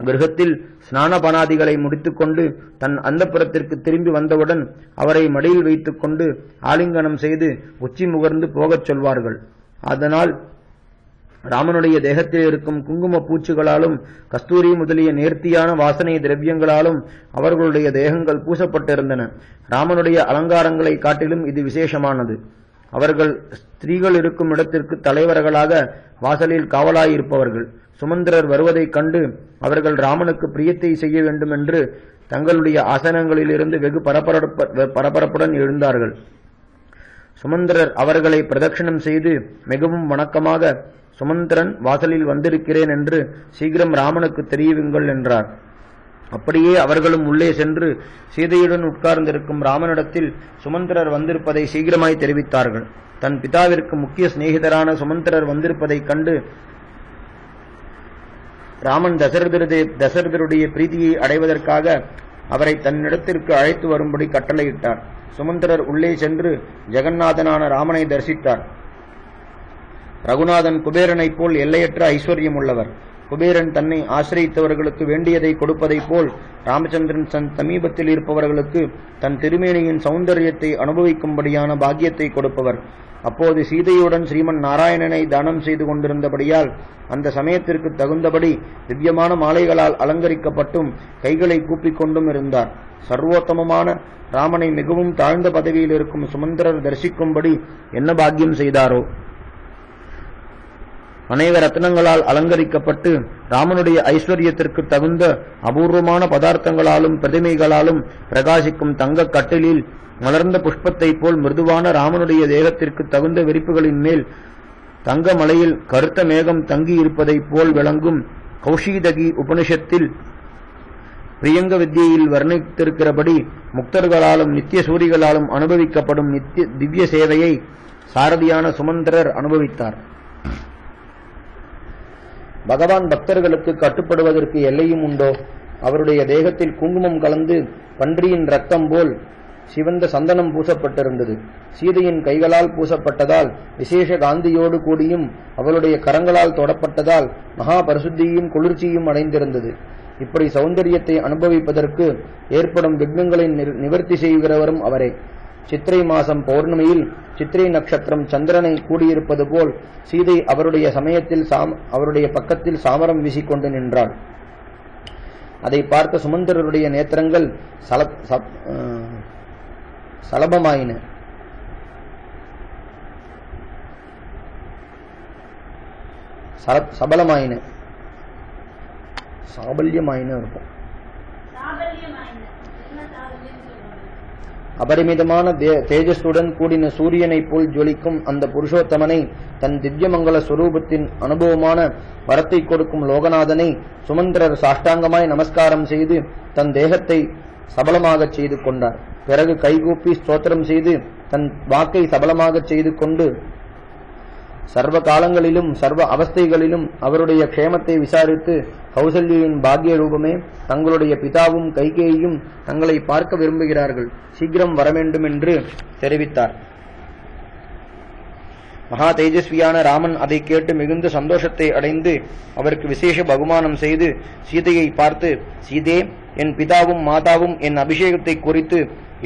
கிரகத்தில் ஸ்நானபானாதிகளை முடித்துக்கொண்டு தன் அந்தப்புரத்திற்கு திரும்பி வந்தவுடன் அவரை மடியில் வைத்துக் கொண்டு ஆலிங்கனம் செய்து உச்சி முகர்ந்து போகச் சொல்வார்கள். அதனால் ராமனுடைய தேகத்தில் இருக்கும் குங்கும பூச்சுகளாலும் கஸ்தூரி முதலிய நேர்த்தியான வாசனை திரவியங்களாலும் அவர்களுடைய தேகங்கள் பூசப்பட்டிருந்தன. ராமனுடைய அலங்காரங்களை காட்டிலும் இது விசேஷமானது. அவர்கள் ஸ்திரீகள் இருக்கும் இடத்திற்கு தலைவர்களாக வாசலில் காவலாயிருப்பவர்கள். சுமந்திரர் வருவதைக் கண்டு அவர்கள் ராமனுக்கு பிரியத்தை செய்ய வேண்டும் என்று தங்களுடைய ஆசனங்களிலிருந்து வெகு பரபரப்புடன் எழுந்தார்கள். சுமந்திரர் அவர்களை பிரதட்சணம் செய்து மிகவும் வணக்கமாக, சுமந்திரன் வாசலில் வந்திருக்கிறேன் என்று சீக்கிரம் ராமனுக்கு தெரியுங்கள் என்றார். அப்படியே அவர்களும் உள்ளே சென்று சீதையுடன் உட்கார்ந்திருக்கும் ராமனிடத்தில் சுமந்திரர் வந்திருப்பதை சீக்கிரமாய் தெரிவித்தார்கள். தன் பிதாவிற்கு முக்கிய சிநேகிதரான சுமந்திரர் வந்திருப்பதைக் கண்டு ராமன் தசரதருடைய பிரீதியை அடைவதற்காக அவரை தன்னிடத்திற்கு அழைத்து வரும்படி கட்டளையிட்டார். சுமந்திரர் உள்ளே சென்று ஜெகநாதனான ராமனை தரிசித்தார். ரகுநாதன் குபேரனைப் போல் எல்லையற்ற ஐஸ்வர்யம் உள்ளவர். குபேரன் தன்னை ஆசிரியத்தவர்களுக்கு வேண்டியதை கொடுப்பதைப் போல் ராமச்சந்திரன் தன் சமீபத்தில் இருப்பவர்களுக்கு தன் திருமேனியின் சௌந்தரியத்தை அனுபவிக்கும்படியான பாக்கியத்தை கொடுப்பவர். அப்போது சீதையுடன் ஸ்ரீமன் நாராயணனை தானம் செய்து கொண்டிருந்தபடியால் அந்த சமயத்திற்கு தகுந்தபடி திவ்யமான மாலைகளால் அலங்கரிக்கப்பட்டும் கைகளை கூப்பிக்கொண்டும் இருந்தார். சர்வோத்தமமான ராமனை மிகவும் தாழ்ந்த பதவியில் இருக்கும் சுமந்திரர் தரிசிக்கும்படி என்ன பாக்கியம் செய்தாரோ! அநேக ரத்னங்களால் அலங்கரிக்கப்பட்டு ராமனுடைய ஐஸ்வர்யத்திற்கு தகுந்த அபூர்வமான பதார்த்தங்களாலும் பிரதிமைகளாலும் பிரகாசிக்கும் தங்க கட்டிலில் மலர்ந்த புஷ்பத்தை போல் மிருதுவான ராமனுடைய தேகத்திற்கு தகுந்த விரிப்புகளின் மேல் தங்க மலையில் கருத்த மேகம் தங்கி இருப்பதைப் போல் விளங்கும் கௌஷீதகி உபனிஷத்தில் பிரியங்க வித்யையில் வர்ணித்திருக்கிறபடி முக்தர்களாலும் நித்திய சூரிகளாலும் அனுபவிக்கப்படும் திவ்ய சேவையை சாரதியான சுமந்திரர் அனுபவித்தார். பகவான் பக்தர்களுக்கு கட்டுப்படுவதற்கு எல்லையும் உண்டோ? அவருடைய தேகத்தில் குங்குமம் கலந்து பன்றியின் ரத்தம் போல் சிவந்த சந்தனம் பூசப்பட்டிருந்தது. சீதையின் கைகளால் பூசப்பட்டதால் விசேஷ காந்தியோடு கூடியும் அவளுடைய கரங்களால் தொடப்பட்டதால் மகா பரிசுத்தியும் குளிர்ச்சியும் அடைந்திருந்தது. இப்படி சௌந்தரியத்தை அனுபவிப்பதற்கு ஏற்படும் விக்னங்களை நிவர்த்தி செய்கிறவரும் அவரே. சித்திரை மாசம் பௌர்ணமியில் சித்திரை நட்சத்திரம் சந்திரனை கூடியிருப்பது போல் சீதை அவருடைய பக்கத்தில் சாமரம் வீசிக்கொண்டு நின்றாள். அதை பார்த்த சுமந்திரருடைய நேத்திரங்கள் சலபமாயின. சாபல்யமாயின இருக்கும். அபரிமிதமான தேஜஸுடன் கூடின சூரியனை போல் ஜொலிக்கும் அந்த புருஷோத்தமனை, தன் திவ்யமங்கல ஸ்வரூபத்தின் அனுபவமான வரத்தை கொடுக்கும் லோகநாதனை சுமந்திரர் சாஷ்டாங்கமாய் நமஸ்காரம் செய்து தன் தேகத்தை சபலமாகச் செய்து கொண்டார். பிறகு கைகூப்பி ஸ்தோத்திரம் செய்து தன் வாக்கை சபலமாகச் செய்து கொண்டு சர்வ காலங்களிலும் சர்வ அவஸ்தைகளிலும் அவருடைய க்ஷேமத்தை விசாரித்து கௌசல்யின் பாக்ய ரூபமே, தங்களுடைய பிதாவும் கைகேயும் தங்களை பார்க்க விரும்புகிறார்கள், சீக்கிரம் வரவேண்டும் என்று தெரிவித்தார். மகா தேஜஸ்வியான ராமன் அதை கேட்டு மிகுந்த சந்தோஷத்தை அடைந்து அவருக்கு விசேஷ பகுமானம் செய்து சீதையை பார்த்து, சீதே, என் பிதாவும் மாதாவும் என் அபிஷேகத்தை குறித்து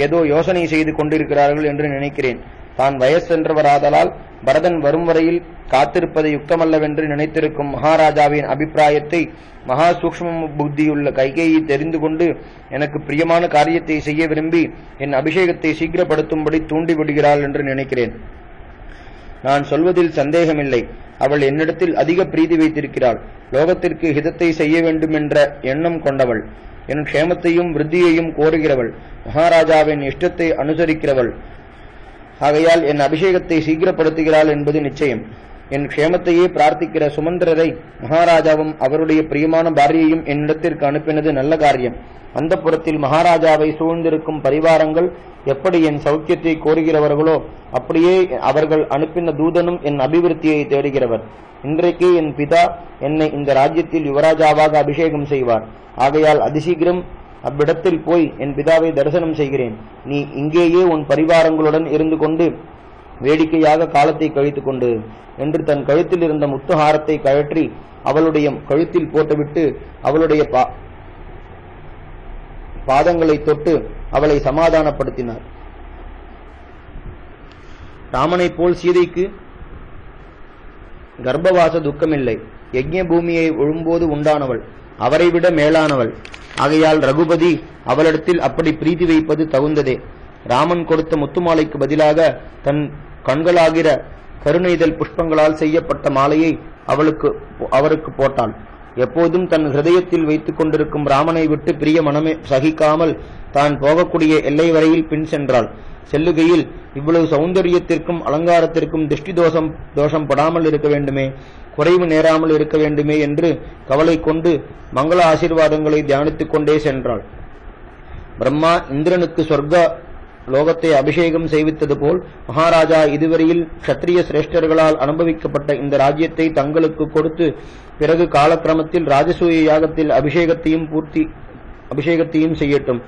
ஏதோ யோசனை செய்து கொண்டிருக்கிறார்கள் என்று நினைக்கிறேன். தான் வயசென்றவராதலால் பரதன் வரும் வரையில் காத்திருப்பது யுக்தமல்லவென்று நினைத்திருக்கும் மகாராஜாவின் அபிப்பிராயத்தை மகா சூக்ஷ்ம புத்தியுள்ள கைகேயி தெரிந்து கொண்டு எனக்கு பிரியமான காரியத்தை செய்ய விரும்பி என் அபிஷேகத்தை சீக்கிரப்படுத்தும்படி தூண்டிவிடுகிறாள் என்று நினைக்கிறேன். நான் சொல்வதில் சந்தேகமில்லை. அவள் என்னிடத்தில் அதிக பிரீதி வைத்திருக்கிறாள். லோகத்திற்கு ஹிதத்தை செய்ய வேண்டும் என்ற எண்ணம் கொண்டவள். என் க்ஷேமத்தையும் விருத்தியையும் கோருகிறவள். மகாராஜாவின் இஷ்டத்தை அனுசரிக்கிறவள். ஆகையால் என் அபிஷேகத்தை சீக்கிரப்படுத்துகிறாள் என்பது நிச்சயம். என் க்ஷேமத்தையே பிரார்த்திக்கிற சுமந்திரரை மகாராஜாவும் அவருடைய பிரியமான பாரியையும் என்னிடத்திற்கு அனுப்பினது நல்ல காரியம். அந்த புறத்தில் மகாராஜாவை சூழ்ந்திருக்கும் பரிவாரங்கள் எப்படி என் சௌக்கியத்தை கோருகிறவர்களோ அப்படியே அவர்கள் அனுப்பின தூதனும் என் அபிவிருத்தியை தேடுகிறவர். இன்றைக்கே என் பிதா என்னை இந்த ராஜ்யத்தில் யுவராஜாவாக அபிஷேகம் செய்வார். ஆகையால் அதிசீக்கிரம் அவ்விடத்தில் போய் என் பிதாவை தரிசனம் செய்கிறேன். நீ இங்கேயே உன் பரிவாரங்களுடன் இருந்து கொண்டு வேடிக்கையாக காலத்தை கழித்துக் கொண்டு என்று தன் கழுத்தில் இருந்த முத்துஹாரத்தை கழற்றி அவளுடைய கழுத்தில் போட்டுவிட்டு அவளுடைய பாதங்களை தொட்டு அவளை சமாதானப்படுத்தினார். ராமனை போல் சீதைக்கு கர்ப்பவாச துக்கமில்லை. யஜ்ஞ பூமியை ஒழும்போது உண்டானவள், அவரை விட மேலானவள். ஆகையால் ரகுபதி அவளிடத்தில் அப்படி பிரீதி வைப்பது தகுந்ததே. ராமன் கொடுத்த முத்துமாலைக்கு பதிலாக தன் கண்களாகிற கருணைதல் புஷ்பங்களால் செய்யப்பட்ட மாலையை அவருக்கு போட்டாள். எப்போதும் தன் ஹிருதயத்தில் வைத்துக் கொண்டிருக்கும் ராமனை விட்டு பிரிய மனமே சகிக்காமல் தான் போகக்கூடிய எல்லை வரையில் பின் சென்றாள். செல்லுகையில் இவ்வளவு சௌந்தரியத்திற்கும் அலங்காரத்திற்கும் திருஷ்டி தோஷம் படாமல் இருக்க வேண்டுமே, குறைவு நேராமல் இருக்க வேண்டுமே என்று கவலை கொண்டு மங்கள ஆசீர்வாதங்களை தியானித்துக் கொண்டே சென்றாள். பிரம்மா இந்திரனுக்கு சொர்க்க லோகத்தை அபிஷேகம் செய்வித்தது போல் மகாராஜா இதுவரையில் க்ஷத்ரிய சிரேஷ்டர்களால் அனுபவிக்கப்பட்ட இந்த ராஜ்யத்தை தங்களுக்கு கொடுத்து பிறகு காலக்கிரமத்தில் ராஜசூய யாகத்தில் அபிஷேகத்தையும் செய்யட்டும்.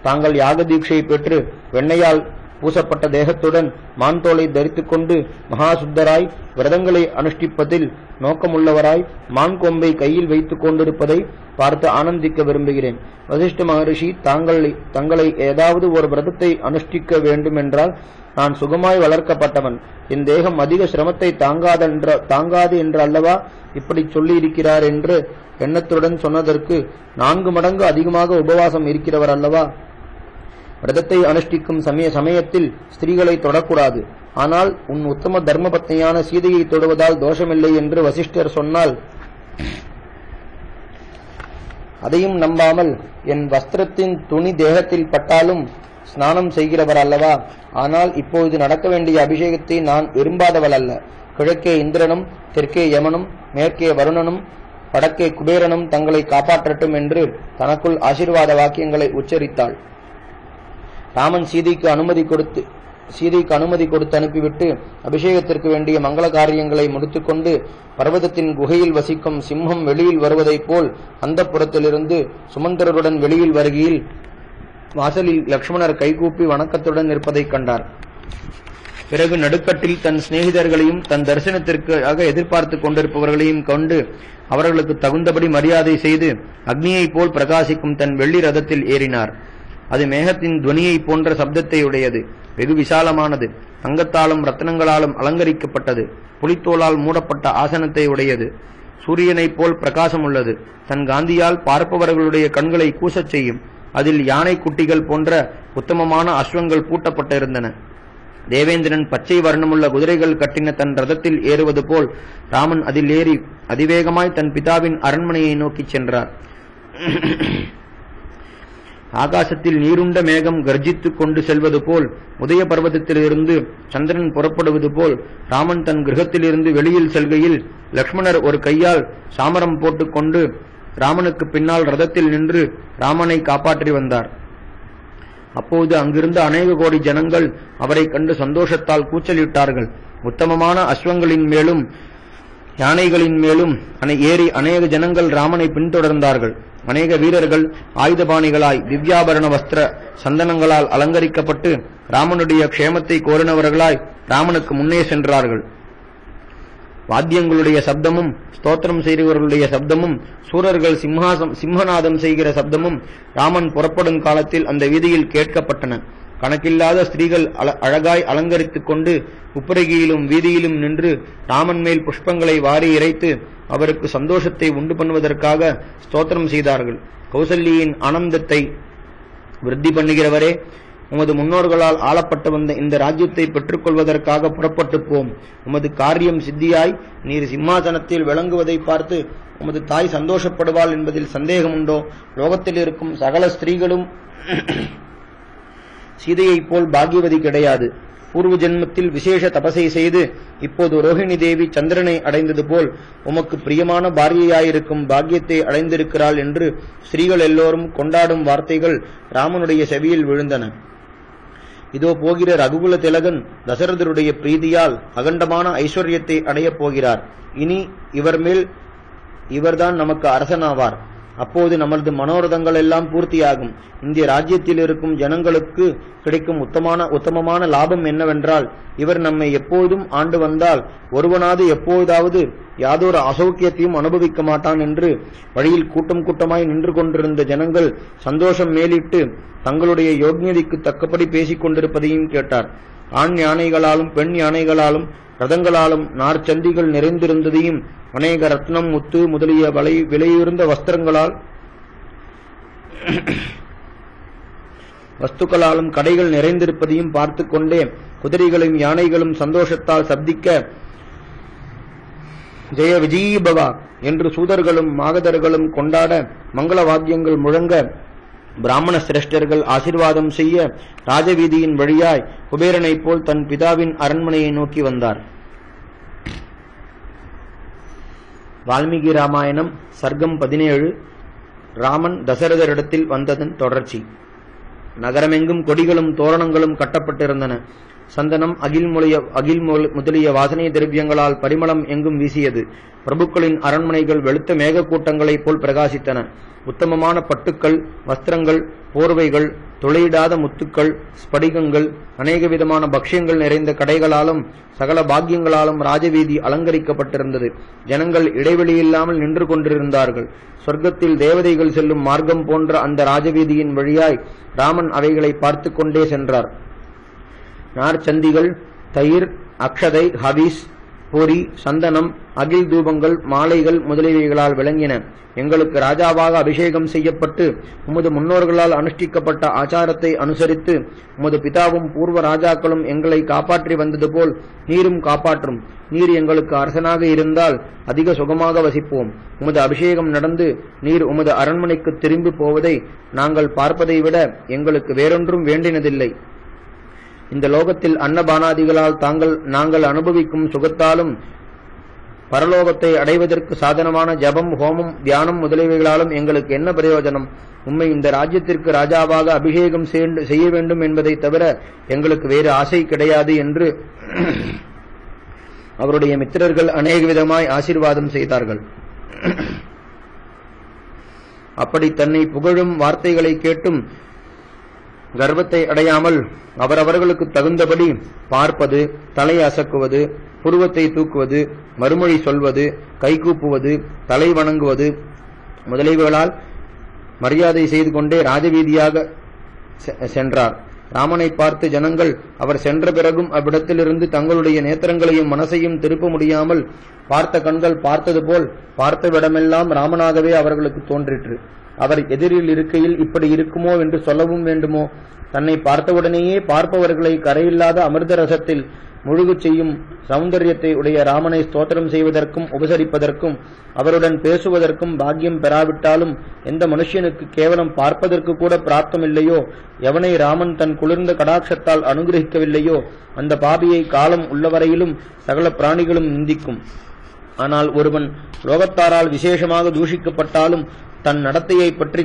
தாங்கள் யாக தீட்சை பெற்று வெண்ணையால் பூசப்பட்ட தேகத்துடன் மான்தோலை தரித்துக் கொண்டு மகாசுத்தராய் விரதங்களை அனுஷ்டிப்பதில் நோக்கமுள்ளவராய் மான் கொம்பை கையில் வைத்துக் கொண்டிருப்பதை பார்த்து ஆனந்திக்க விரும்புகிறேன். வசிஷ்ட மகரிஷி தங்களை ஏதாவது ஒரு விரதத்தை அனுஷ்டிக்க வேண்டுமென்றால் நான் சுகமாய் வளர்க்கப்பட்டவன், என் தேகம் அதிக சிரமத்தை தாங்காது என்று அல்லவா இப்படி சொல்லி இருக்கிறார் என்று எண்ணத்துடன் சொன்னதற்கு 4 மடங்கு அதிகமாக உபவாசம் இருக்கிறவர் அல்லவா. விரதத்தை அனுஷ்டிக்கும் சமயத்தில் ஸ்திரீகளை தொடக்கூடாது, ஆனால் உன் உத்தம தர்மபத்னியான சீதையை தொடுவதால் தோஷமில்லை என்று வசிஷ்டர் சொன்னால் அதையும் நம்பாமல் என் வஸ்திரத்தின் துணி தேகத்தில் பட்டாலும் ஸ்நானம் செய்கிறவர் அல்லவா. ஆனால் இப்போது நடக்க வேண்டிய அபிஷேகத்தை நான் விரும்பாதவள் அல்ல. கிழக்கே இந்திரனும் தெற்கே யமனும் மேற்கே வருணனும் வடக்கே குபேரனும் தங்களை காப்பாற்றட்டும் என்று தனக்குள் ஆசீர்வாத வாக்கியங்களை உச்சரித்தாள். ராமன் சீதைக்கு அனுமதி கொடுத்து அனுப்பிவிட்டு அபிஷேகத்திற்கு வேண்டிய மங்கள காரியங்களை முடித்துக்கொண்டு பர்வதத்தின் குகையில் வசிக்கும் சிம்மம் வெளியில் வருவதைப் போல் அந்த புறத்திலிருந்து சுமந்திரருடன் வெளியில் வருகையில் வாசலில் லக்ஷ்மணர் கைகூப்பி வணக்கத்துடன் நிற்பதைக் கண்டார். பிறகு நடுக்கட்டில் தன் சிநேகிதர்களையும் தன் தரிசனத்திற்காக எதிர்பார்த்து கொண்டிருப்பவர்களையும் கொண்டு அவர்களுக்கு தகுந்தபடி மரியாதை செய்து அக்னியைப் போல் பிரகாசிக்கும் தன் வெள்ளி ரதத்தில் ஏறினார். அது மேகத்தின் துவனியை போன்ற சப்தத்தை உடையது, வெகு விசாலமானது, தங்கத்தாலும் ரத்னங்களாலும் அலங்கரிக்கப்பட்டது, புலித்தோலால் மூடப்பட்ட ஆசனத்தை உடையது, சூரியனைப் போல் பிரகாசம் உள்ளது, தன் காந்தியால் பார்ப்பவர்களுடைய கண்களை கூசச் செய்யும். அதில் யானை குட்டிகள் போன்ற உத்தமமான அஸ்வங்கள் பூட்டப்பட்டிருந்தன. தேவேந்திரன் பச்சை வர்ணமுள்ள குதிரைகள் கட்டின தன் ரதத்தில் ஏறுவது போல் ராமன் அதில் ஏறி அதிவேகமாய் தன் பிதாவின் அரண்மனையை நோக்கிச் சென்றார். ஆகாசத்தில் நீருண்ட மேகம் கர்ஜித்துக் கொண்டு செல்வது போல், உதய பர்வதத்திலிருந்து சந்திரன் புறப்படுவது போல் ராமன் தன் கிரகத்திலிருந்து வெளியில் செல்கையில் லக்ஷ்மணர் ஒரு கையால் சாமரம் போட்டுக்கொண்டு ராமனுக்கு பின்னால் ரதத்தில் நின்று ராமனை காப்பாற்றி வந்தார். அப்போது அங்கிருந்த அநேக கோடி ஜனங்கள் அவரை கண்டு சந்தோஷத்தால் கூச்சலிட்டார்கள். உத்தமமான அஸ்வங்களின் மேலும் யானைகளின் மேலும் ஏறி அநேக ஜனங்கள் ராமனை பின்தொடர்ந்தார்கள். அநேக வீரர்கள் ஆயுதபாணிகளாய் திவ்யாபரண வஸ்திர சந்தனங்களால் அலங்கரிக்கப்பட்டு ராமனுடைய க்ஷேமத்தை கோரினவர்களாய் ராமனுக்கு முன்னே சென்றார்கள். வாத்தியங்களுடைய சப்தமும் ஸ்தோத்திரம் செய்கிறவர்களுடைய சப்தமும் சூரர்கள் சிம்மநாதம் செய்கிற சப்தமும் ராமன் புறப்படும் காலத்தில் அந்த வீதியில் கேட்கப்பட்டன. கணக்கில்லாத ஸ்திரீகள் அழகாய் அலங்கரித்துக் கொண்டு உப்பரகியிலும் வீதியிலும் நின்று ராமன் மேல் புஷ்பங்களை வாரி இறைத்து அவருக்கு சந்தோஷத்தை உண்டு பண்ணுவதற்காக ஸ்தோத்திரம் செய்தார்கள். கௌசல்யின் ஆனந்தத்தை விருத்தி பண்ணுகிறவரே, உமது முன்னோர்களால் ஆளப்பட்டு வந்த இந்த ராஜ்யத்தை பெற்றுக் கொள்வதற்காக புறப்பட்டு போம். உமது காரியம் சித்தியாய் நீர் சிம்மாசனத்தில் விளங்குவதை பார்த்து உமது தாய் சந்தோஷப்படுவாள் என்பதில் சந்தேகமுண்டோ? லோகத்தில் இருக்கும் சகல ஸ்திரீகளும் சீதையைப் போல் பாக்யவதி கிடையாது. பூர்வ ஜென்மத்தில் விசேஷ தபசை செய்து இப்போது ரோஹிணி தேவி சந்திரனை அடைந்தது போல் உமக்கு பிரியமான பாரியையாயிருக்கும் பாக்கியத்தை அடைந்திருக்கிறாள் என்று ஸ்திரீகள் எல்லோரும் கொண்டாடும் வார்த்தைகள் ராமனுடைய செவியில் விழுந்தன. இதோ போகிற ரகுகுல திலகன் தசரதருடைய பிரீதியால் அகண்டமான ஐஸ்வர்யத்தை அடையப் போகிறார். இனி இவர்தான் நமக்கு அரசனாவார். அப்போது நமது மனோரதங்கள் எல்லாம் பூர்த்தியாகும். இந்திய ராஜ்யத்தில் இருக்கும் ஜனங்களுக்கு கிடைக்கும் உத்தமமான லாபம் என்னவென்றால், இவர் நம்மை எப்போதும் ஆண்டு வந்தால் ஒருவனாவது எப்போதாவது யாதொரு அசௌக்கியத்தையும் அனுபவிக்க மாட்டான் என்று வழியில் கூட்டம் கூட்டமாய் நின்று கொண்டிருந்த ஜனங்கள் சந்தோஷம் மேலிட்டு தங்களுடைய யோக்ஞதைக்கு தக்கபடி பேசிக் கொண்டிருப்பதையும் கேட்டார். ஆண் யானைகளாலும் பெண் யானைகளாலும் ரதங்களாலும் நார்ச்சந்திகள் நிறைந்திருந்ததையும் அநேக ரத்னம் முத்து முதலிய விலையுயர்ந்த வஸ்துக்களாலும் கடைகள் நிறைந்திருப்பதையும் பார்த்து கொண்டே குதிரைகளும் யானைகளும் சந்தோஷத்தால் சப்திக்க ஜெய விஜயீபவா என்று சூதர்களும் மாகதர்களும் கொண்டாட மங்கள வாத்தியங்கள் முழங்க பிராமண சிரேஷ்டர்கள் ஆசீர்வாதம் செய்ய ராஜவீதியின் வழியாய் குபேரனைப் போல் தன் பிதாவின் அரண்மனையை நோக்கி வந்தார். வால்மீகி ராமாயணம் சர்க்கம் 17. ராமன் தசரதரிடத்தில் வந்ததன் தொடர்ச்சி. நகரமெங்கும் கொடிகளும் தோரணங்களும் கட்டப்பட்டிருந்தன. சந்தனம், அகில் முதலிய வாசனை திரவியங்களால் பரிமளம் எங்கும் வீசியது. பிரபுக்களின் அரண்மனைகள் வெளுத்த மேக கூட்டங்களைப் போல் பிரகாசித்தன. உத்தமமான பட்டுக்கள், வஸ்திரங்கள், போர்வைகள், துளையிடாத முத்துக்கள், ஸ்படிகங்கள், அநேக விதமான பக்ஷ்யங்கள் நிறைந்த கடைகளாலும் சகல பாக்கியங்களாலும் ராஜவீதி அலங்கரிக்கப்பட்டிருந்தது. ஜனங்கள் இடைவெளியில்லாமல் நின்று கொண்டிருந்தார்கள். சொர்க்கத்தில் தேவதைகள் செல்லும் மார்க்கம் போன்ற அந்த ராஜவீதியின் வழியாய் ராமன் அவைகளை பார்த்து கொண்டே சென்றார். நார்ச்சந்திகள், தயிர், அக்ஷதை, ஹவிஸ், பொரி, சந்தனம், அகில் தூபங்கள், மாலைகள் முதலியவைகளால் விளங்கின. எங்களுக்கு ராஜாவாக அபிஷேகம் செய்யப்பட்டு உமது முன்னோர்களால் அனுஷ்டிக்கப்பட்ட ஆச்சாரத்தை அனுசரித்து உமது பிதாவும் பூர்வ ராஜாக்களும் எங்களை காப்பாற்றி வந்தது போல் நீரும் காப்பாற்றும். நீர் எங்களுக்கு அரசனாக இருந்தால் அதிக சுகமாக வசிப்போம். உமது அபிஷேகம் நடந்து நீர் உமது அரண்மனைக்கு திரும்பி போவதை நாங்கள் பார்ப்பதை விட எங்களுக்கு வேறொன்றும் வேண்டினதில்லை. இந்த லோகத்தில் அன்னபானாதிகளால் நாங்கள் அனுபவிக்கும் சுகத்தாலும் பரலோகத்தை அடைவதற்கு சாதனமான ஜபம், ஹோமம், தியானம் முதலியவைகளாலும் எங்களுக்கு என்ன பிரயோஜனம்? உம்மை இந்த ராஜ்யத்திற்கு ராஜாவாக அபிஷேகம் செய்ய வேண்டும் என்பதை தவிர எங்களுக்கு வேறு ஆசை கிடையாது என்று அவருடைய மித்திரர்கள் அநேக விதமாய் ஆசீர்வாதம் செய்தார்கள். அப்படி தன்னை புகழும் வார்த்தைகளை கேட்டும் கர்வத்தை அடையாமல் அவரவர்களுக்கு தகுந்தபடி பார்ப்பது, தலை அசக்குவது, புருவத்தை தூக்குவது, மறுமொழி சொல்வது, கைகூப்புவது, தலை வணங்குவது முதலியவைகளால் மரியாதை செய்து கொண்டே ராஜவீதியாக சென்றார். ராமனை பார்த்து ஜனங்கள் அவர் சென்ற பிறகும் அவ்விடத்திலிருந்து தங்களுடைய நேத்திரங்களையும் மனசையும் திருப்ப முடியாமல் பார்த்த கண்கள் பார்த்தது போல் பார்த்தவிடமெல்லாம் ராமனாகவே அவர்களுக்கு தோன்றிற்று. அவர் எதிரில் இருக்கையில் இப்படி இருக்குமோ என்று சொல்லவும் வேண்டுமோ? தன்னை பார்த்தவுடனேயே பார்ப்பவர்களை கரையில்லாத அமிர்த ரசத்தில் முழுகச் செய்யும் சௌந்தரியத்தை உடைய ராமனை ஸ்தோத்திரம் செய்வதற்கும் உபசரிப்பதற்கும் அவருடன் பேசுவதற்கும் பாக்கியம் பெறாவிட்டாலும் எந்த மனுஷனுக்கு கேவலம் பார்ப்பதற்கு கூட பிராப்தமில்லையோ, எவனை ராமன் தன் குளிர்ந்த கடாட்சத்தால் அனுகிரகிக்கவில்லையோ அந்த பாபியை காலம் உள்ளவரையிலும் சகல பிராணிகளும் நிந்திக்கும். ஆனால் ஒருவன் லோகத்தாரால் விசேஷமாக தூஷிக்கப்பட்டாலும் தன் நடத்தையை பற்றி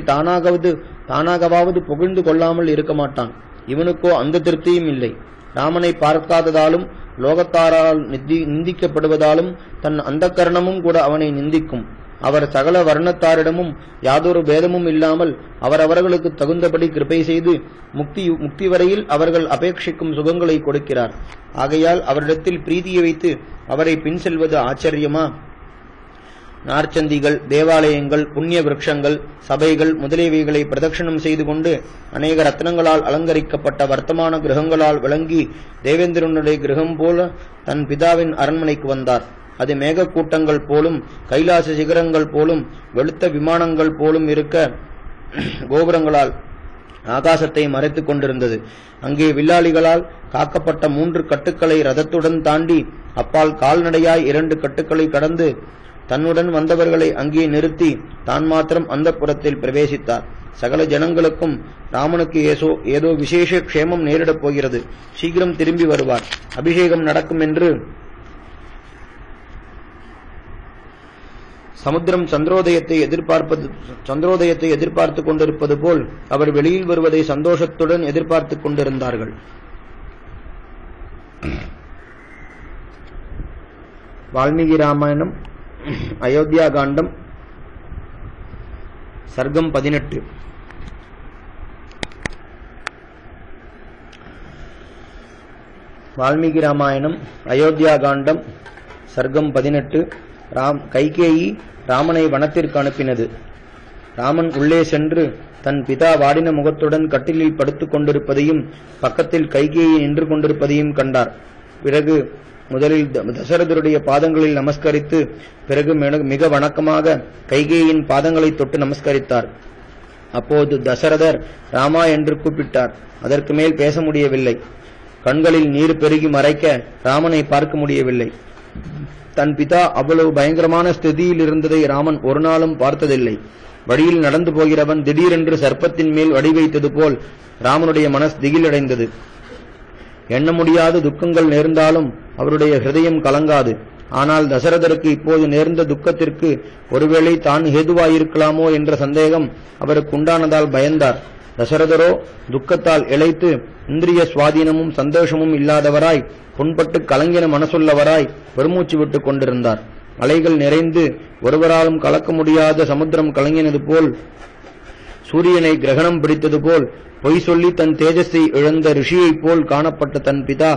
தானாகவாவது புகழ்ந்து கொள்ளாமல் இருக்க மாட்டான். இவனுக்கோ அந்த திருப்தியும் இல்லை. ராமனை பார்க்காததாலும் லோகத்தாரால் நிந்திக்கப்படுவதாலும் தன் அந்த கரணமும் கூட அவனை நிந்திக்கும். அவர் சகல வர்ணத்தாரிடமும் யாதொரு பேதமும் இல்லாமல் அவரவர்களுக்கு தகுந்தபடி கிருபை செய்து முக்தி வரையில் அவர்கள் அபேட்சிக்கும் சுகங்களை கொடுக்கிறார். ஆகையால் அவரிடத்தில் பிரீதியை வைத்து அவரை பின் செல்வது ஆச்சரியமா? நார்ச்சந்திகள், தேவாலயங்கள், புண்ணிய விருட்சங்கள், சபைகள் முதலியவைகளை பிரதட்சணம் செய்து கொண்டு அநேக ரத்னங்களால் அலங்கரிக்கப்பட்ட வர்த்தமான கிரகங்களால் விளங்கி தேவேந்திரனுடைய கிரகம் போல தன் பிதாவின் அரண்மனைக்கு வந்தார். அது மேக கூட்டங்கள் போலும் கைலாச சிகரங்கள் போலும் வெளுத்த விமானங்கள் போலும் இருக்க கோபுரங்களால் ஆகாசத்தை மறைத்துக் கொண்டிருந்தது. அங்கே வில்லாளிகளால் காக்கப்பட்ட 3 கட்டுக்களை ரதத்துடன் தாண்டி அப்பால் கால்நடையாய் 2 கட்டுக்களை கடந்து தன்னுடன் வந்தவர்களை அங்கே நிறுத்தி தான் மாத்திரம் அந்த புறத்தில் பிரவேசித்தார். சகல ஜனங்களுக்கும் ராமனுக்கு ஏதோ விசேஷ க்ஷேமம் நேரிடப் போகிறது, சீக்கிரம் திரும்பி வருவார், அபிஷேகம் நடக்கும் என்று சமுத்திரம் சந்திரோதயத்தை எதிர்பார்த்து கொண்டிருப்பது போல் அவர் வெளியில் வருவதை சந்தோஷத்துடன் எதிர்பார்த்து கொண்டிருந்தார்கள். வால்மீகி ராமாயணம் அயோத்தியா காண்டம் சர்க்கம் 18. வால்மீகி ராமாயணம் அயோத்தியா காண்டம் சர்க்கம் 18. கைகேயி ராமனை வனத்திற்கு அனுப்பினது. ராமன் உள்ளே சென்று தன் பிதா வாடின முகத்துடன் கட்டிலில் படுத்துக் கொண்டிருப்பதையும் பக்கத்தில் கைகேயி நின்று கொண்டிருப்பதையும் கண்டார். பிறகு முதலில் தசரதருடைய பாதங்களில் நமஸ்கரித்து பிறகு மிக வணக்கமாக கைகேயின் பாதங்களை தொட்டு நமஸ்கரித்தார். அப்போது தசரதர் ராமா என்று கூப்பிட்டார். அதற்கு மேல் பேச முடியவில்லை. கண்களில் நீர் பெருகி மறைக்க ராமனை பார்க்க முடியவில்லை. தன் பிதா அவ்வளவு பயங்கரமான ஸ்திதியில் இருந்ததை ராமன் ஒரு நாளும் பார்த்ததில்லை. வழியில் நடந்து போகிறவன் திடீரென்று சர்ப்பத்தின் மேல் வடி வைத்தது போல் ராமனுடைய மனசு திகிலடைந்தது. எண்ண முடியாத துக்கங்கள் நேர்ந்தாலும் அவருடைய ஹிருதயம் கலங்காது. ஆனால் தசரதருக்கு இப்போது நேர்ந்த துக்கத்திற்கு ஒருவேளை தான் ஹேதுவாயிருக்கலாமோ என்ற சந்தேகம் அவருக்கு உண்டானதால் பயந்தார். தசரதரோ துக்கத்தால் இழைத்து இந்திரிய சுவாதீனமும் சந்தோஷமும் இல்லாதவராய் புண்பட்டு கலங்கின மனசுள்ளவராய் பெருமூச்சு விட்டுக் கொண்டிருந்தார். அலைகள் நிறைந்து ஒருவராலும் கலக்க முடியாத சமுத்திரம் கலங்கினது போல், சூரியனை கிரகணம் பிடித்தது போல், பொய் சொல்லி தன் தேஜஸை இழந்த ரிஷியைப் போல் காணப்பட்ட தன் பிதா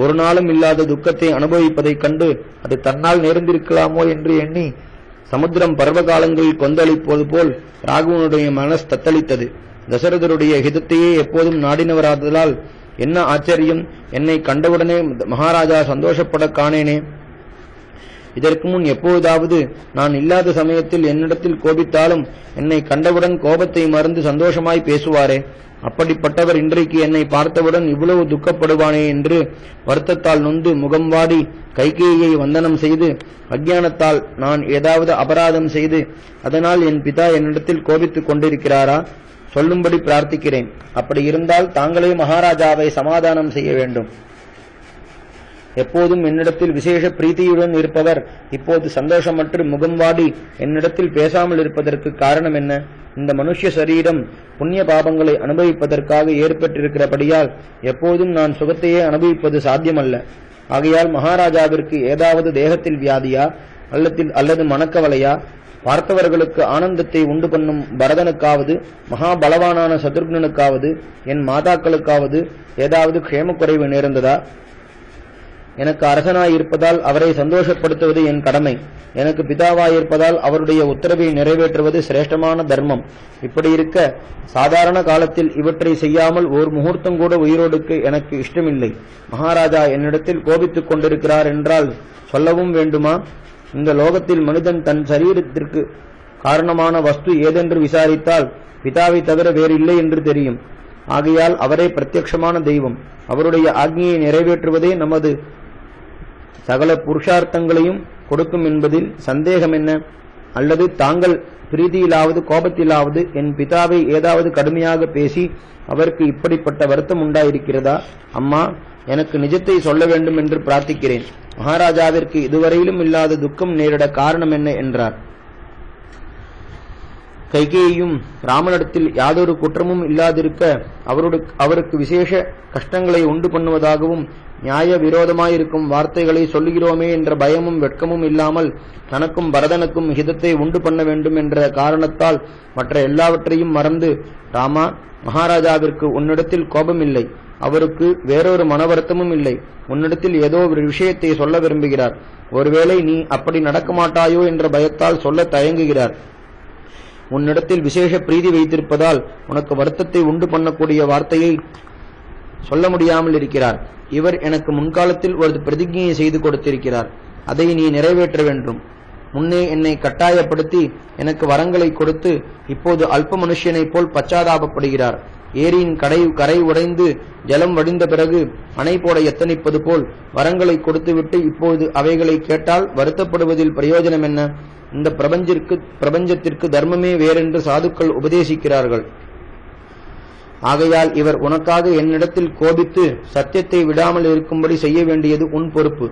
ஒரு நாளும் இல்லாத துக்கத்தை அனுபவிப்பதைக் கண்டு அது தன்னால் நேர்ந்திருக்கலாமோ என்று எண்ணி சமுத்திரம் பர்வகாலங்களில் கொந்தளிப்பது போல் ராகுவனுடைய மனஸ் தத்தளித்தது. தசரதருடைய ஹிதத்தையே எப்போதும் நாடினவராதலால் என்ன ஆச்சரியம், என்னை கண்டவுடனே மகாராஜா சந்தோஷப்பட காணேனே. இதற்கு முன் எப்போதாவது நான் இல்லாத சமயத்தில் என்னிடத்தில் கோபித்தாலும் என்னை கண்டவுடன் கோபத்தை மறந்து சந்தோஷமாய் பேசுவாரே. அப்படிப்பட்டவர் இன்றைக்கு என்னை பார்த்தவுடன் இவ்வளவு துக்கப்படுவானே என்று வருத்தத்தால் நொந்து முகம் வாடி கைகேயியை வந்தனம் செய்து, அஞ்ஞானத்தால் நான் ஏதாவது அபராதம் செய்து அதனால் என் பிதா என்னிடத்தில் கோபித்துக் கொண்டிருக்கிறாரா? சொல்லும்படி பிரார்த்திக்கிறேன். அப்படி இருந்தால் தாங்களே மகாராஜாவை சமாதானம் செய்ய வேண்டும். எப்போதும் என்னிடத்தில் விசேஷ பிரீத்தியுடன் இருப்பவர் இப்போது சந்தோஷமற்று முகம் வாடி என்னிடத்தில் பேசாமல் இருப்பதற்கு காரணம் என்ன? இந்த மனுஷ்ய சரீரம் புண்ணிய பாபங்களை அனுபவிப்பதற்காக ஏற்பட்டிருக்கிறபடியால் எப்போதும் நான் சுகத்தையே அனுபவிப்பது சாத்தியமல்ல. ஆகையால் மகாராஜாவிற்கு ஏதாவது தேகத்தில் வியாதியா அல்லது மனக்கவலையா? பார்த்தவர்களுக்கு ஆனந்தத்தை உண்டு பண்ணும் பரதனுக்காவது மகாபலவானான சத்ருக்னனுக்காவது என் மாதாக்களுக்காவது ஏதாவது க்ஷேமக்குறைவு நேர்ந்ததா? எனக்கு அரசனாயிருப்பதால் அவரை சந்தோஷப்படுத்துவது என் கடமை. எனக்கு பிதாவாயிருப்பதால் அவருடைய உத்தரவை நிறைவேற்றுவது சிரேஷ்டமான தர்மம். இப்படி இருக்க சாதாரண காலத்தில் இவற்றை செய்யாமல் ஒரு முகூர்த்தம் கூட உயிரோடுக்க எனக்கு இஷ்டமில்லை. மகாராஜா என்னிடத்தில் கோபித்துக் கொண்டிருக்கிறார் என்றால் சொல்லவும் வேண்டுமா? இந்த லோகத்தில் மனிதன் தன் சரீரத்திற்கு காரணமான வஸ்து ஏதென்று விசாரித்தால் பிதாவை தவிர வேறில்லை என்று தெரியும். ஆகையால் அவரே பிரத்யக்ஷமான தெய்வம். அவருடைய ஆக்ஞையை நிறைவேற்றுவதே நமது சகல புருஷார்த்தங்களையும் கொடுக்கும் என்பதில் சந்தேகம் என்ன? அல்லது தாங்கள் பிரீதியிலாவது கோபத்திலாவது என் பிதாவை ஏதாவது கடுமையாக பேசி அவருக்கு இப்படிப்பட்ட வருத்தம் உண்டாயிருக்கிறதா? அம்மா, எனக்கு நிஜத்தை சொல்ல வேண்டும் என்று பிரார்த்திக்கிறேன். மகாராஜாவிற்கு இதுவரையிலும் இல்லாத துக்கம் நேரிட காரணம் என்ன என்றார். கைகேயும் ராமனிடத்தில் யாதொரு குற்றமும் இல்லாதிருக்க அவருக்கு விசேஷ கஷ்டங்களை உண்டு பண்ணுவதாகவும் நியாய விரோதமாயிருக்கும் வார்த்தைகளை சொல்லுகிறோமே என்ற பயமும் வெட்கமும் இல்லாமல் தனக்கும் பரதனுக்கும் ஹிதத்தை உண்டு பண்ண வேண்டும் என்ற காரணத்தால் மற்ற எல்லாவற்றையும் மறந்து, ராமா, மகாராஜாவிற்கு உன்னிடத்தில் கோபமில்லை, அவருக்கு வேறொரு மனவருத்தமும் இல்லை. உன்னிடத்தில் ஏதோ ஒரு விஷயத்தை சொல்ல விரும்புகிறார். ஒருவேளை நீ அப்படி நடக்க மாட்டாயோ என்ற பயத்தால் சொல்ல தயங்குகிறார். உன்னிடத்தில் விசேஷ பிரீதி வைத்திருப்பதால் உனக்கு வருத்தத்தை உண்டு பண்ணக்கூடிய வார்த்தையை சொல்ல முடியாமல் இருக்கிறார். இவர் எனக்கு முன்காலத்தில் ஒரு பிரதிஜையை செய்து கொடுத்திருக்கிறார். அதை நீ நிறைவேற்ற வேண்டும். முன்னே என்னை கட்டாயப்படுத்தி எனக்கு வரங்களை கொடுத்து இப்போது அல்ப மனுஷனைப் போல் பச்சாதாபப்படுகிறார். ஏரியின் கரை உடைந்து ஜலம் வடிந்த பிறகு அணை போட எத்தனிப்பது போல் வரங்களை கொடுத்துவிட்டு இப்போது அவைகளை கேட்டால் வருத்தப்படுவதில் பிரயோஜனம் என்ன? இந்த பிரபஞ்சத்திற்கு தர்மமே வேறென்று சாதுக்கள் உபதேசிக்கிறார்கள். ஆகையால் இவர் உனக்காக என்னிடத்தில் கோபித்து சத்தியத்தை விடாமல் இருக்கும்படி செய்ய வேண்டியது உன் பொறுப்பு.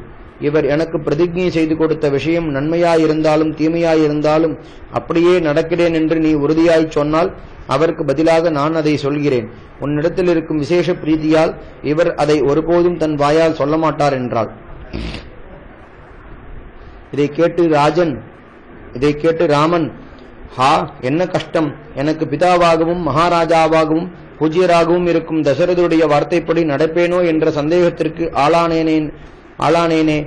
இவர் எனக்கு பிரதிஜை செய்து கொடுத்த விஷயம் நன்மையாயிருந்தாலும் தீமையாயிருந்தாலும் அப்படியே நடக்கிறேன் என்று நீ உறுதியாய் சொன்னால் அவருக்கு பதிலாக நான் அதை சொல்கிறேன். உன்னிடத்தில் இருக்கும் விசேஷ பிரீதியால் இவர் அதை ஒருபோதும் தன் வாயால் சொல்ல மாட்டார் என்றாள். இதை கேட்டு ராமன், ஹா, என்ன கஷ்டம்! எனக்கு பிதாவாகவும் மகாராஜாவாகவும் பூஜ்யராகவும் இருக்கும் தசரதருடைய வார்த்தைப்படி நடப்பேனோ என்ற சந்தேகத்திற்கு ஆளானேனே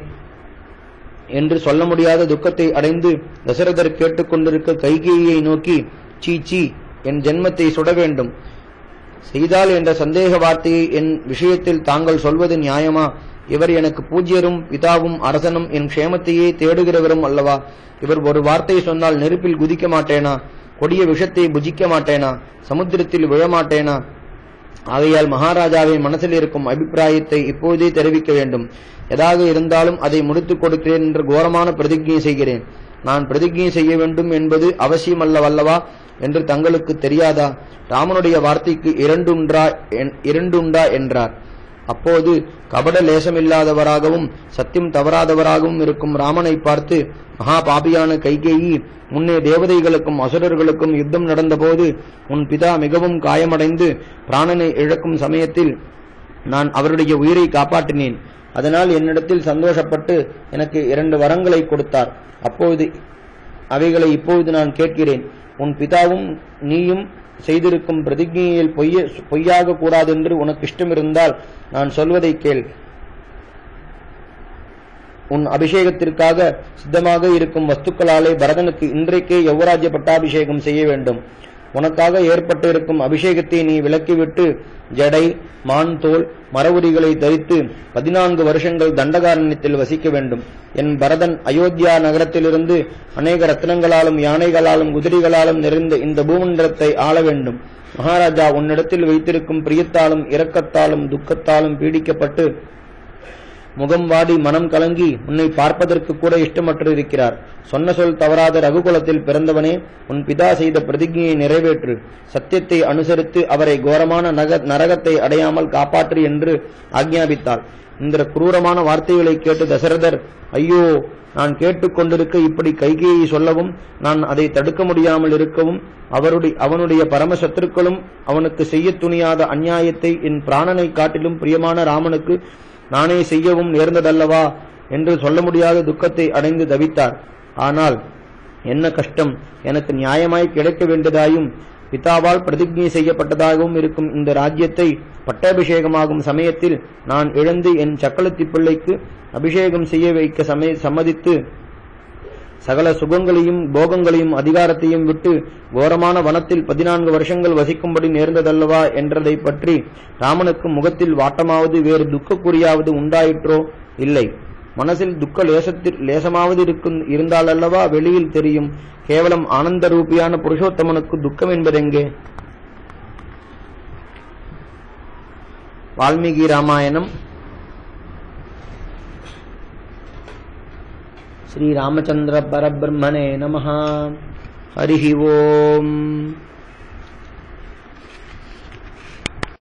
என்று சொல்ல முடியாத துக்கத்தை அடைந்து தசரதர் கேட்டுக்கொண்டிருக்க கைகேயியை நோக்கி, சீ, என் ஜென்மத்தை சுட வேண்டும் செய்தால் என்ற சந்தேக வார்த்தையை என் விஷயத்தில் தாங்கள் சொல்வது நியாயமா? இவர் எனக்கு பூஜ்யரும் பிதாவும் அரசனும் என் க்ஷேமத்தையே தேடுகிறவரும் அல்லவா? இவர் ஒரு வார்த்தை சொன்னால் நெருப்பில் குதிக்க மாட்டேனா? கொடிய விஷத்தை புஜிக்க மாட்டேனா? சமுத்திரத்தில் விழமாட்டேனா? ஆகையால் மகாராஜாவின் மனசில் இருக்கும் அபிப்பிராயத்தை இப்போதே தெரிவிக்க வேண்டும். எதாக இருந்தாலும் அதை முடித்துக் கொடுக்கிறேன் என்று கோரமான பிரதிஜை செய்கிறேன். நான் பிரதிஜை செய்ய வேண்டும் என்பது அவசியமல்லவல்லவா என்று தங்களுக்கு தெரியாதா? ராமனுடைய வார்த்தைக்கு இரண்டுண்டா என்றார். அப்போது கபட லேசமில்லாதவராகவும் சத்தியம் தவறாதவராகவும் இருக்கும் ராமனை பார்த்து, மகா பாபியான கைகேயி, முன்னே தேவதைகளுக்கும் அசுரர்களுக்கும் யுத்தம் நடந்தபோது உன் பிதா மிகவும் காயமடைந்து பிராணனை இழக்கும் சமயத்தில் நான் அவருடைய உயிரை காப்பாற்றினேன். அதனால் என்னிடத்தில் சந்தோஷப்பட்டு எனக்கு 2 வரங்களை கொடுத்தார். அப்போது அவைகளை இப்போது நான் கேட்கிறேன். உன் பிதாவும் நீயும் செய்திருக்கும் பிரதிஜையில் பொய்யாக கூடாது என்று உனக்கு இஷ்டம் இருந்தால் நான் சொல்வதை கேள். உன் அபிஷேகத்திற்காக சித்தமாக இருக்கும் வஸ்துக்களாலே பரதனுக்கு இன்றைக்கே யௌவராஜ்ய பட்டாபிஷேகம் செய்ய வேண்டும். உனக்காக ஏற்பட்டு இருக்கும் அபிஷேகத்தை நீ விலக்கிவிட்டு ஜடை, மான் தோல், மரவுரிகளை தரித்து 14 வருஷங்கள் தண்டகாரண்யத்தில் வசிக்க வேண்டும். என் பரதன் அயோத்தியா நகரத்திலிருந்து அநேக ரத்னங்களாலும் யானைகளாலும் குதிரைகளாலும் நிறைந்த இந்த பூமண்டலத்தை ஆள வேண்டும். மகாராஜா உன்னிடத்தில் வைத்திருக்கும் பிரியத்தாலும் இரக்கத்தாலும் துக்கத்தாலும் பீடிக்கப்பட்டு முகம் வாடி மனம் கலங்கி உன்னை பார்ப்பதற்கு கூட இஷ்டமற்று இருக்கிறார். சொன்ன சொல் தவறாத ரகுகுலத்தில் பிறந்தவனே, உன் பிதா செய்த பிரதிஜையை நிறைவேற்று. சத்தியத்தை அனுசரித்து அவரை கோரமான நரகத்தை அடையாமல் காப்பாற்று என்று ஆக்ஞாபித்தாள். இந்த குரூரமான வார்த்தைகளை கேட்டு தசரதர், ஐயோ, நான் கேட்டுக்கொண்டிருக்க இப்படி கைகேயை சொல்லவும் நான் அதை தடுக்க முடியாமல் இருக்கவும் அவனுடைய பரம சத்துருக்களும் அவனுக்கு செய்ய துணியாத அநியாயத்தை என் பிராணனை காட்டிலும் பிரியமான ராமனுக்கு நானே செய்யவும் நேர்ந்ததல்லவா என்று சொல்ல முடியாத துக்கத்தை அடைந்து தவித்தார். ஆனால் என்ன கஷ்டம்! எனக்கு நியாயமாய் கிடைக்க வேண்டியதாயும் பிதாவால் பிரதிஜை செய்யப்பட்டதாகவும் இருக்கும் இந்த ராஜ்யத்தை பட்டாபிஷேகமாகும் சமயத்தில் நான் இழந்து என் சக்களத்தி பிள்ளைக்கு அபிஷேகம் செய்ய வைக்க சம்மதித்து சகல சுகங்களையும் போகங்களையும் அதிகாரத்தையும் விட்டு கோரமான வனத்தில் 14 வருஷங்கள் வசிக்கும்படி நேர்ந்ததல்லவா என்றதை பற்றி ராமனுக்கு முகத்தில் வாட்டமாவது வேறு துக்கக்குறியாவது உண்டாயிற்றோ? இல்லை. மனசில் துக்க லேசமாவது இருந்தாலல்லவா வெளியில் தெரியும். கேவலம் ஆனந்த ரூபியான புருஷோத்தமனுக்கு துக்கம் என்பதெங்கே? வால்மீகி ராமாயணம் श्री रामचंद्र परब्रह्मणे नमः। हरि ओम।